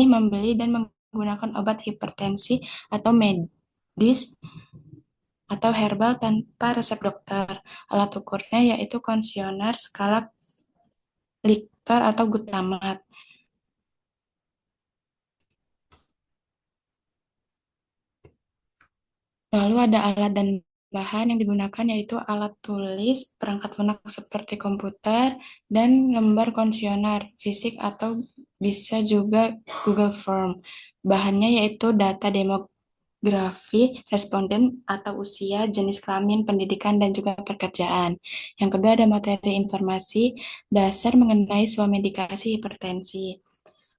membeli, dan menggunakan obat hipertensi atau medis atau herbal tanpa resep dokter. Alat ukurnya yaitu kuesioner skala Likert atau Guttamat. Lalu ada alat dan bahan yang digunakan yaitu alat tulis, perangkat lunak seperti komputer, dan lembar kuesioner fisik atau bisa juga Google Form. Bahannya yaitu data demografi responden atau usia, jenis kelamin, pendidikan, dan juga pekerjaan. Yang kedua ada materi informasi dasar mengenai suatu medikasi hipertensi.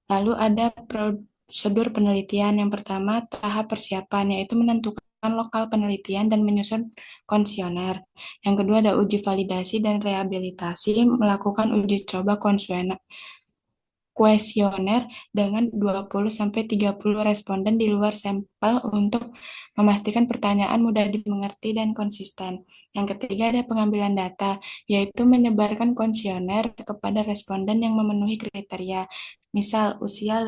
Lalu ada prosedur penelitian. Yang pertama, tahap persiapan, yaitu menentukan lokal penelitian dan menyusun kuesioner. Yang kedua ada uji validasi dan rehabilitasi, melakukan uji coba kuesioner dengan 20-30 responden di luar sampel untuk memastikan pertanyaan mudah dimengerti dan konsisten. Yang ketiga ada pengambilan data, yaitu menyebarkan kuesioner kepada responden yang memenuhi kriteria. Misal, usia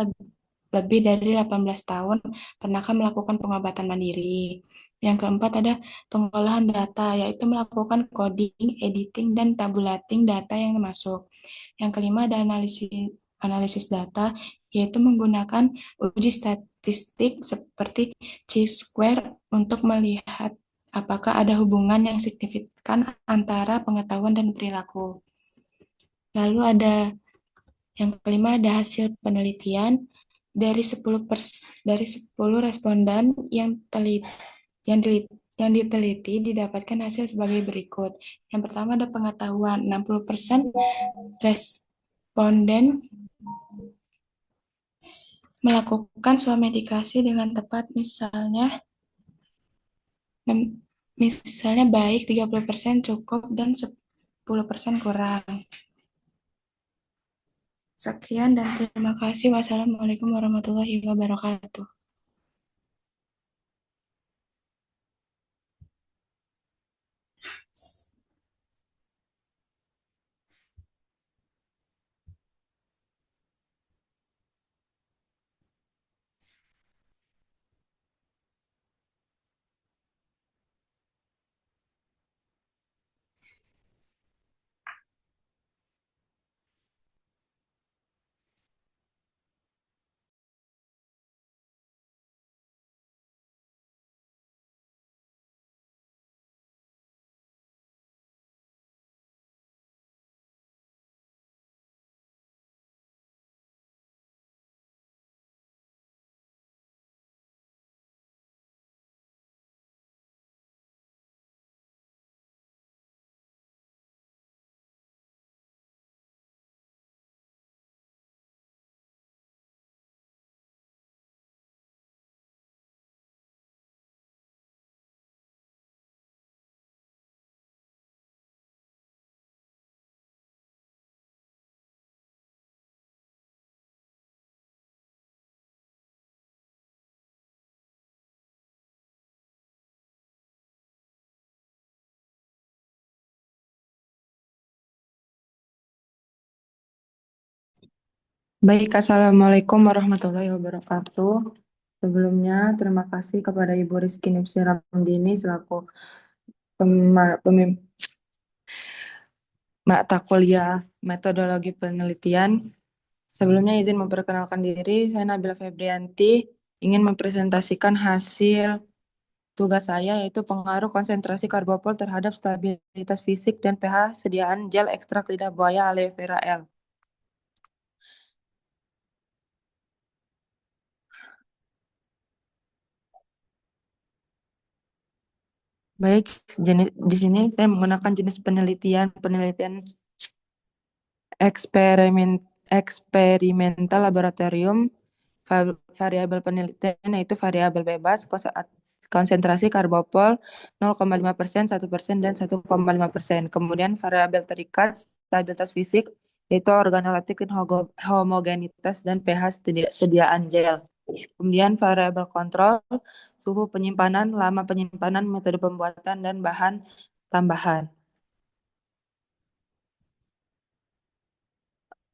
lebih dari 18 tahun, pernahkah melakukan pengobatan mandiri. Yang keempat ada pengolahan data, yaitu melakukan coding, editing, dan tabulating data yang masuk. Yang kelima ada analisis data, yaitu menggunakan uji statistik seperti chi-square untuk melihat apakah ada hubungan yang signifikan antara pengetahuan dan perilaku. Lalu ada yang kelima ada hasil penelitian. Dari 10 responden yang diteliti didapatkan hasil sebagai berikut. Yang pertama ada pengetahuan, 60% responden melakukan suatu medikasi dengan tepat, misalnya baik, 30% cukup, dan 10% kurang. Sekian dan terima kasih. Wassalamualaikum warahmatullahi wabarakatuh. Baik, Assalamualaikum warahmatullahi wabarakatuh. Sebelumnya, terima kasih kepada Ibu Rizky Nipsi Ramdini selaku mata kuliah metodologi penelitian. Sebelumnya izin memperkenalkan diri, saya Nabila Febrianti, ingin mempresentasikan hasil tugas saya yaitu pengaruh konsentrasi karbopol terhadap stabilitas fisik dan pH sediaan gel ekstrak lidah buaya aloe vera L. Baik, di sini saya menggunakan jenis penelitian eksperimental laboratorium. Variabel penelitian yaitu variabel bebas, konsentrasi karbopol 0,5%, 1%, dan 1,5%. Kemudian variabel terikat, stabilitas fisik, yaitu organoleptik dan homogenitas dan pH sediaan gel. Kemudian variabel kontrol, suhu penyimpanan, lama penyimpanan, metode pembuatan, dan bahan tambahan.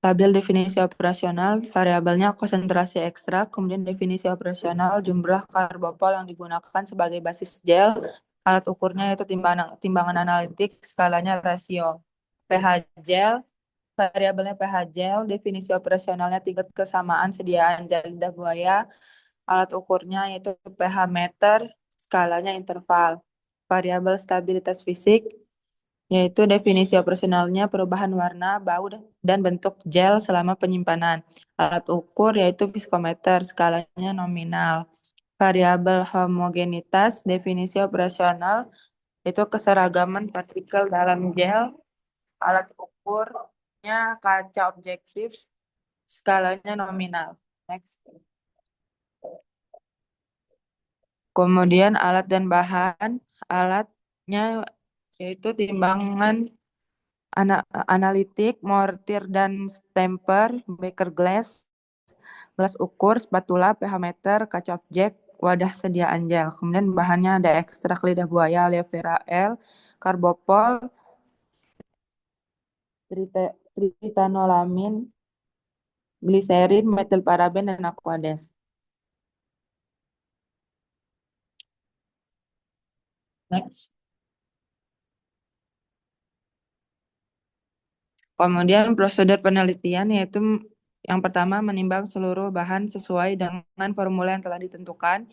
Tabel definisi operasional, variabelnya konsentrasi ekstrak, kemudian definisi operasional, jumlah karbopol yang digunakan sebagai basis gel, alat ukurnya yaitu timbangan analitik, skalanya rasio. pH gel, variabelnya pH gel, definisi operasionalnya tingkat kesamaan sediaan gel lidah buaya, alat ukurnya yaitu pH meter, skalanya interval. Variabel stabilitas fisik, yaitu definisi operasionalnya perubahan warna, bau, dan bentuk gel selama penyimpanan. Alat ukur yaitu viskometer, skalanya nominal. Variabel homogenitas, definisi operasional, yaitu keseragaman partikel dalam gel. Alat ukurnya kaca objektif, skalanya nominal. Next. Kemudian alat dan bahan, alatnya yaitu timbangan analitik, mortir dan stamper, beker glass, gelas ukur, spatula, pH meter, kaca objek, wadah sediaan gel. Kemudian bahannya ada ekstrak lidah buaya, aloe vera L, karbopol, tritanolamin, gliserin, metil paraben, dan aquades. Next. Kemudian prosedur penelitian yaitu yang pertama menimbang seluruh bahan sesuai dengan formula yang telah ditentukan.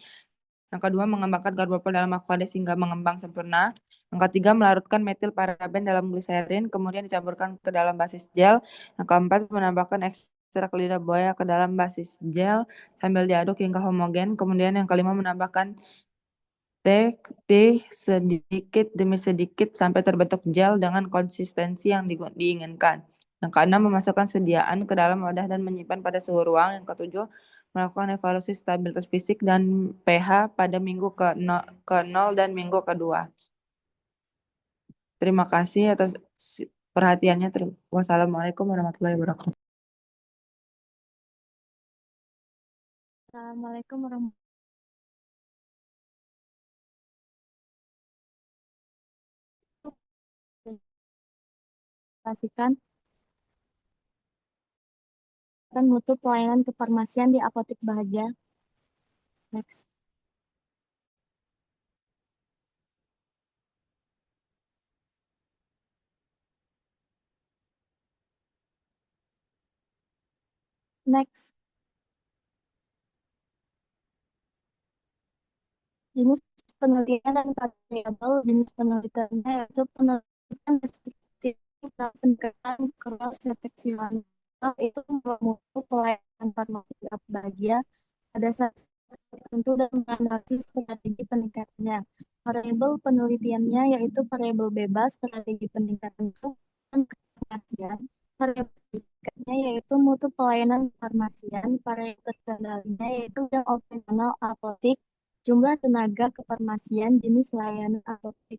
Yang kedua mengembangkan karbopol dalam aquades hingga mengembang sempurna. Yang ketiga melarutkan metil paraben dalam gliserin kemudian dicampurkan ke dalam basis gel. Yang keempat menambahkan ekstrak lidah buaya ke dalam basis gel sambil diaduk hingga homogen. Kemudian yang kelima menambahkan T sedikit demi sedikit sampai terbentuk gel dengan konsistensi yang diinginkan. Yang keenam, memasukkan sediaan ke dalam wadah dan menyimpan pada suhu ruang. Yang ketujuh, melakukan evaluasi stabilitas fisik dan pH pada minggu ke-0 dan minggu kedua. Terima kasih atas perhatiannya. Wassalamualaikum warahmatullahi wabarakatuh. Assalamualaikum warahmatullahi wabarakatuh. Mutu pelayanan kefarmasian di Apotek Bahagia. Next. Next. Jenis penelitian dan variabel jenis penelitiannya yaitu penelitian deskriptif pendekatan cross seksional itu mutu pelayanan farmasi di Bahagia pada saat tertentu dan menganalisis strategi peningkatannya. Variabel penelitiannya yaitu variabel bebas strategi peningkatan itu dan kefarmasian. Variabel peningkatannya yaitu mutu pelayanan farmasian. Variabel terkendalinya yaitu yang optimal apotik, jumlah tenaga kefarmasian, jenis layanan apotik.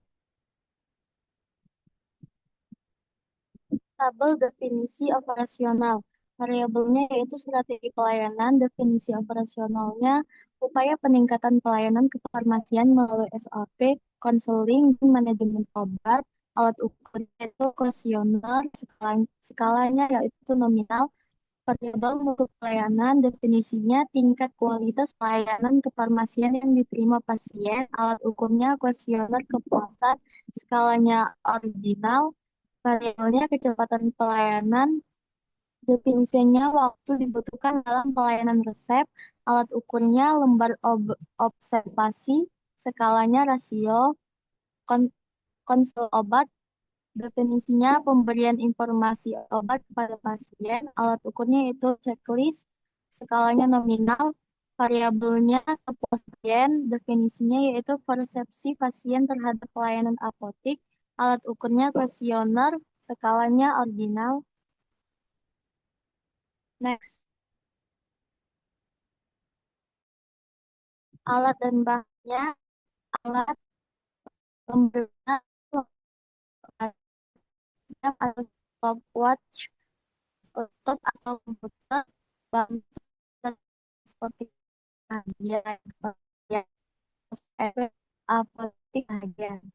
Tabel definisi operasional. Variabelnya yaitu strategi pelayanan, definisi operasionalnya, upaya peningkatan pelayanan kefarmasian melalui SOP, konseling, dan manajemen obat, alat ukur yaitu kuesioner, skalanya yaitu nominal, Variabel mutu pelayanan definisinya tingkat kualitas pelayanan kefarmasian yang diterima pasien, alat ukurnya kuesioner kepuasan, skalanya ordinal, variabelnya kecepatan pelayanan, definisinya waktu dibutuhkan dalam pelayanan resep, alat ukurnya lembar observasi, skalanya rasio, konsel obat, definisinya pemberian informasi obat kepada pasien, alat ukurnya itu checklist, skalanya nominal, variabelnya kepuasan pasien, definisinya yaitu persepsi pasien terhadap pelayanan apotik, alat ukurnya kuesioner, skalanya ordinal. Next. Alat dan bahannya, alat lembaga atau stopwatch, laptop atau komputer, bantu seperti agen, efek apotik agen.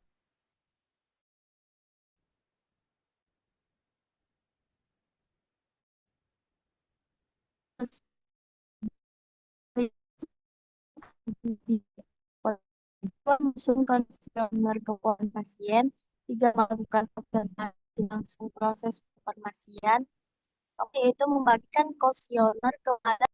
Menyusun kondisioner keuangan pasien, 3 melakukan observasi langsung proses farmasian, yaitu membagikan kuesioner kepada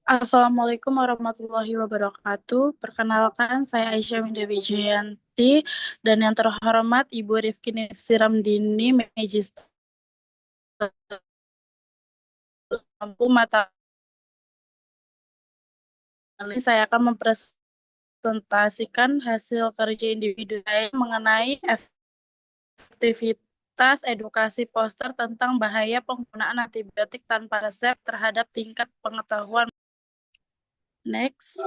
Assalamualaikum warahmatullahi wabarakatuh. Perkenalkan, saya Aisyah Winda Wijayanti, dan yang terhormat Ibu Rifki Nifsiramdini, Magister mampu mata saya akan mempresentasikan hasil kerja individu saya mengenai efektivitas edukasi poster tentang bahaya penggunaan antibiotik tanpa resep terhadap tingkat pengetahuan. Next.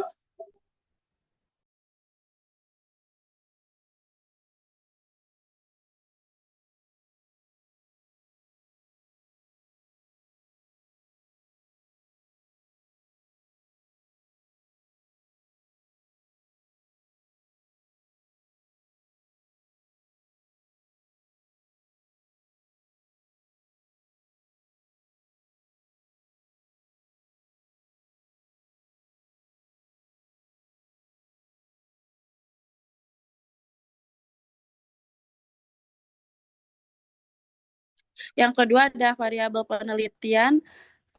Yang kedua ada variabel penelitian,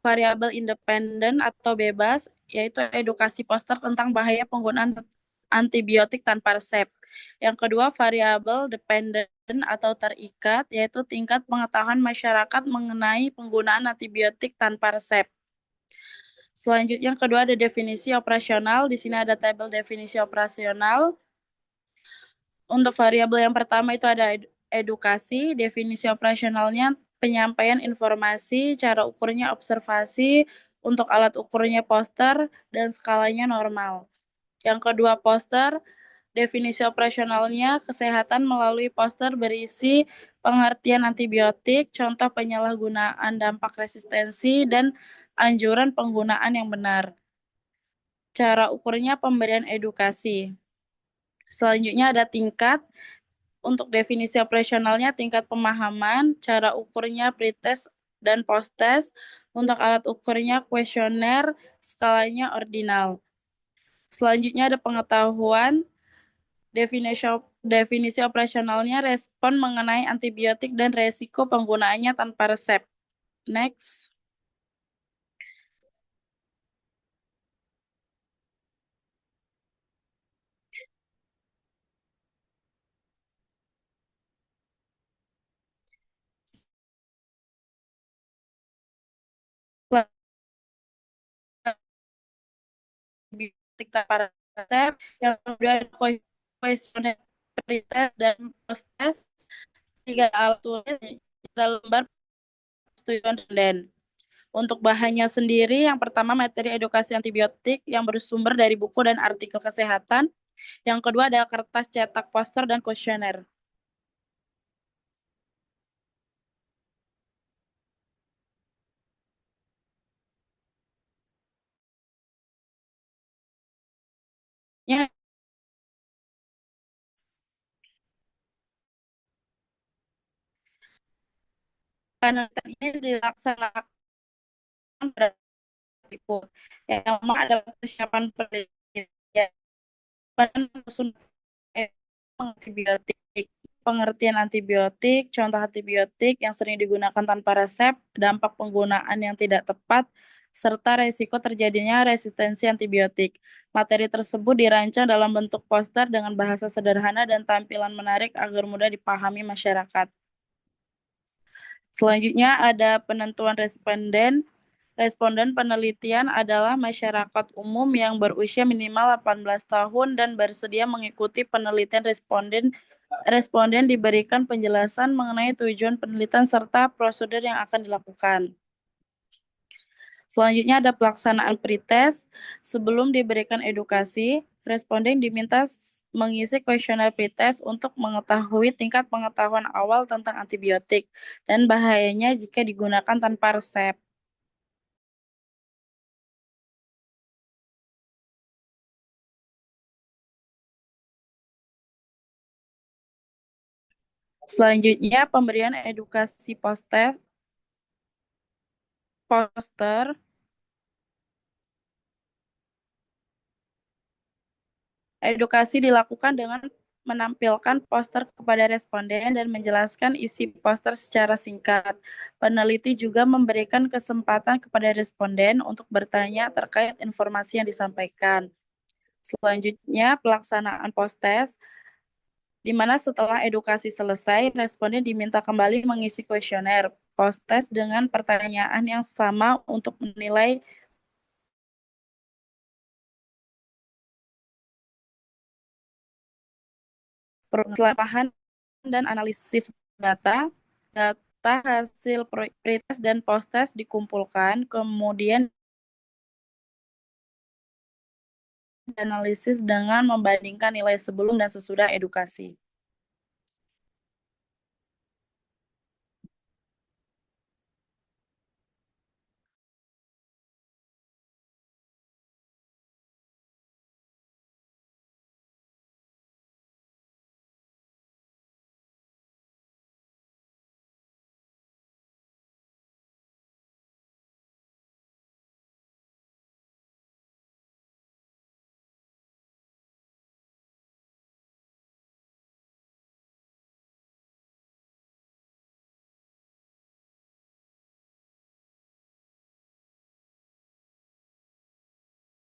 variabel independen atau bebas, yaitu edukasi poster tentang bahaya penggunaan antibiotik tanpa resep. Yang kedua variabel dependen atau terikat, yaitu tingkat pengetahuan masyarakat mengenai penggunaan antibiotik tanpa resep. Selanjutnya yang kedua ada definisi operasional. Di sini ada tabel definisi operasional. Untuk variabel yang pertama itu ada edukasi, definisi operasionalnya penyampaian informasi, cara ukurnya observasi, untuk alat ukurnya poster, dan skalanya normal. Yang kedua poster, definisi operasionalnya kesehatan melalui poster berisi pengertian antibiotik, contoh penyalahgunaan dampak resistensi, dan anjuran penggunaan yang benar. Cara ukurnya pemberian edukasi. Selanjutnya ada tingkat. Untuk definisi operasionalnya tingkat pemahaman, cara ukurnya pretest dan posttest. Untuk alat ukurnya kuesioner, skalanya ordinal. Selanjutnya ada pengetahuan. Definisi operasionalnya respon mengenai antibiotik dan resiko penggunaannya tanpa resep. Next. Antibiotik tanpa resep. Yang kedua ada kuesioner pretest dan posttest. 3 alat tulis dalam lembar persetujuan dan. Untuk bahannya sendiri, yang pertama materi edukasi antibiotik yang bersumber dari buku dan artikel kesehatan. Yang kedua ada kertas cetak poster dan kuesioner. Ya. Penelitian ini dilaksanakan berikut. Yang pertama ada persiapan penelitian antibiotik, pengertian antibiotik, contoh antibiotik yang sering digunakan tanpa resep, dampak penggunaan yang tidak tepat, serta resiko terjadinya resistensi antibiotik. Materi tersebut dirancang dalam bentuk poster dengan bahasa sederhana dan tampilan menarik agar mudah dipahami masyarakat. Selanjutnya ada penentuan responden. Responden penelitian adalah masyarakat umum yang berusia minimal 18 tahun dan bersedia mengikuti penelitian responden. Responden diberikan penjelasan mengenai tujuan penelitian serta prosedur yang akan dilakukan. Selanjutnya ada pelaksanaan pretest. Sebelum diberikan edukasi, responden diminta mengisi kuesioner pretest untuk mengetahui tingkat pengetahuan awal tentang antibiotik dan bahayanya jika digunakan tanpa resep. Selanjutnya pemberian edukasi poster. Edukasi dilakukan dengan menampilkan poster kepada responden dan menjelaskan isi poster secara singkat. Peneliti juga memberikan kesempatan kepada responden untuk bertanya terkait informasi yang disampaikan. Selanjutnya, pelaksanaan post-test, di mana setelah edukasi selesai, responden diminta kembali mengisi kuesioner post-test dengan pertanyaan yang sama untuk menilai perlahan dan analisis data. Data hasil pretest dan post-test dikumpulkan, kemudian analisis dengan membandingkan nilai sebelum dan sesudah edukasi.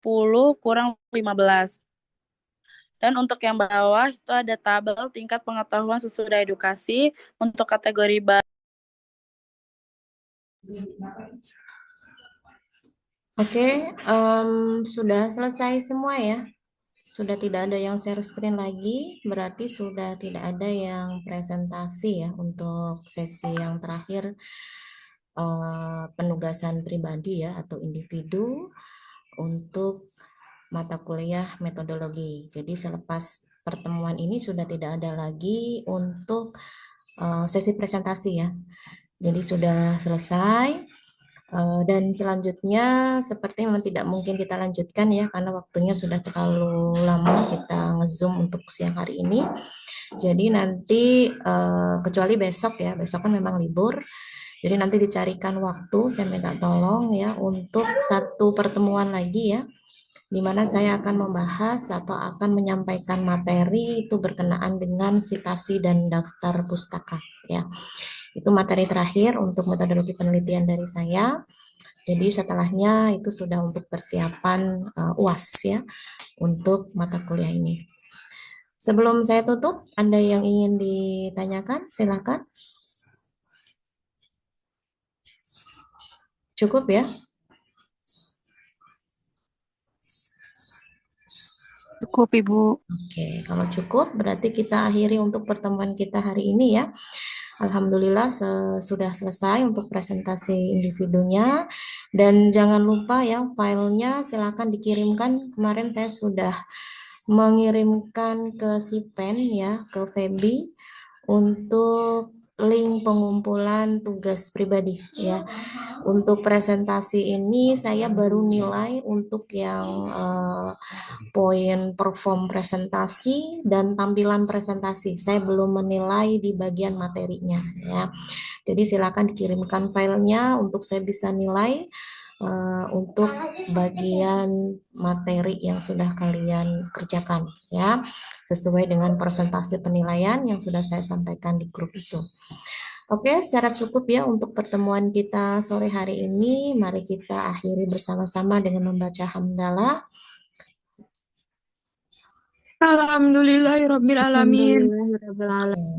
Kurang 15. Dan untuk yang bawah itu ada tabel tingkat pengetahuan sesudah edukasi untuk kategori Oke, sudah selesai semua ya. Sudah tidak ada yang share screen lagi, berarti sudah tidak ada yang presentasi ya untuk sesi yang terakhir penugasan pribadi ya atau individu untuk mata kuliah metodologi. Jadi selepas pertemuan ini sudah tidak ada lagi untuk sesi presentasi ya. Jadi sudah selesai. Dan selanjutnya seperti memang tidak mungkin kita lanjutkan ya karena waktunya sudah terlalu lama kita nge-zoom untuk siang hari ini. Jadi nanti kecuali besok ya, besok kan memang libur. Jadi nanti dicarikan waktu, saya minta tolong ya untuk satu pertemuan lagi ya, di mana saya akan membahas atau akan menyampaikan materi itu berkenaan dengan sitasi dan daftar pustaka ya. Itu materi terakhir untuk metodologi penelitian dari saya. Jadi setelahnya itu sudah untuk persiapan UAS ya untuk mata kuliah ini. Sebelum saya tutup, ada yang ingin ditanyakan? Silakan. Cukup ya? Cukup, Ibu. Oke, kalau cukup berarti kita akhiri untuk pertemuan kita hari ini ya. Alhamdulillah sudah selesai untuk presentasi individunya dan jangan lupa ya filenya silakan dikirimkan. Kemarin saya sudah mengirimkan ke Sipen ya, ke Febi untuk link pengumpulan tugas pribadi ya. Untuk presentasi ini saya baru nilai untuk yang poin perform presentasi dan tampilan presentasi. Saya belum menilai di bagian materinya ya. Jadi silakan dikirimkan filenya untuk saya bisa nilai untuk bagian materi yang sudah kalian kerjakan ya, sesuai dengan persentase penilaian yang sudah saya sampaikan di grup itu. Oke, secara cukup ya untuk pertemuan kita sore hari ini. Mari kita akhiri bersama-sama dengan membaca hamdalah. Alhamdulillahirrabbilalamin.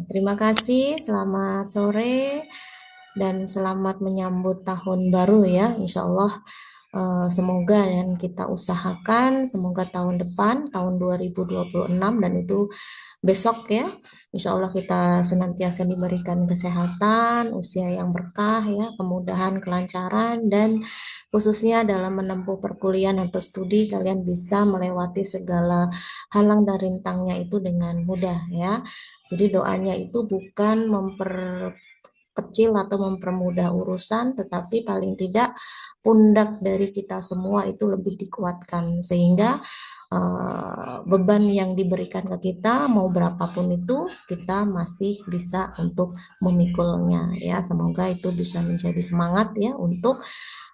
Terima kasih, selamat sore dan selamat menyambut tahun baru ya. Insya Allah semoga yang kita usahakan, semoga tahun depan, tahun 2026 dan itu besok ya. Insya Allah kita senantiasa diberikan kesehatan, usia yang berkah ya, kemudahan, kelancaran, dan khususnya dalam menempuh perkuliahan atau studi kalian bisa melewati segala halang dan rintangnya itu dengan mudah ya. Jadi doanya itu bukan memperkecil atau mempermudah urusan, tetapi paling tidak pundak dari kita semua itu lebih dikuatkan sehingga beban yang diberikan ke kita mau berapapun itu kita masih bisa untuk memikulnya ya. Semoga itu bisa menjadi semangat ya untuk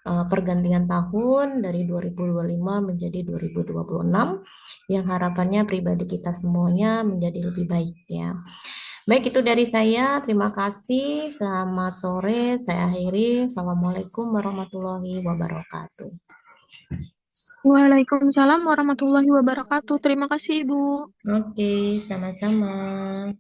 pergantian tahun dari 2025 menjadi 2026 yang harapannya pribadi kita semuanya menjadi lebih baik ya. Baik, itu dari saya. Terima kasih. Selamat sore. Saya akhiri. Assalamualaikum warahmatullahi wabarakatuh. Waalaikumsalam warahmatullahi wabarakatuh. Terima kasih, Ibu. Oke, sama-sama.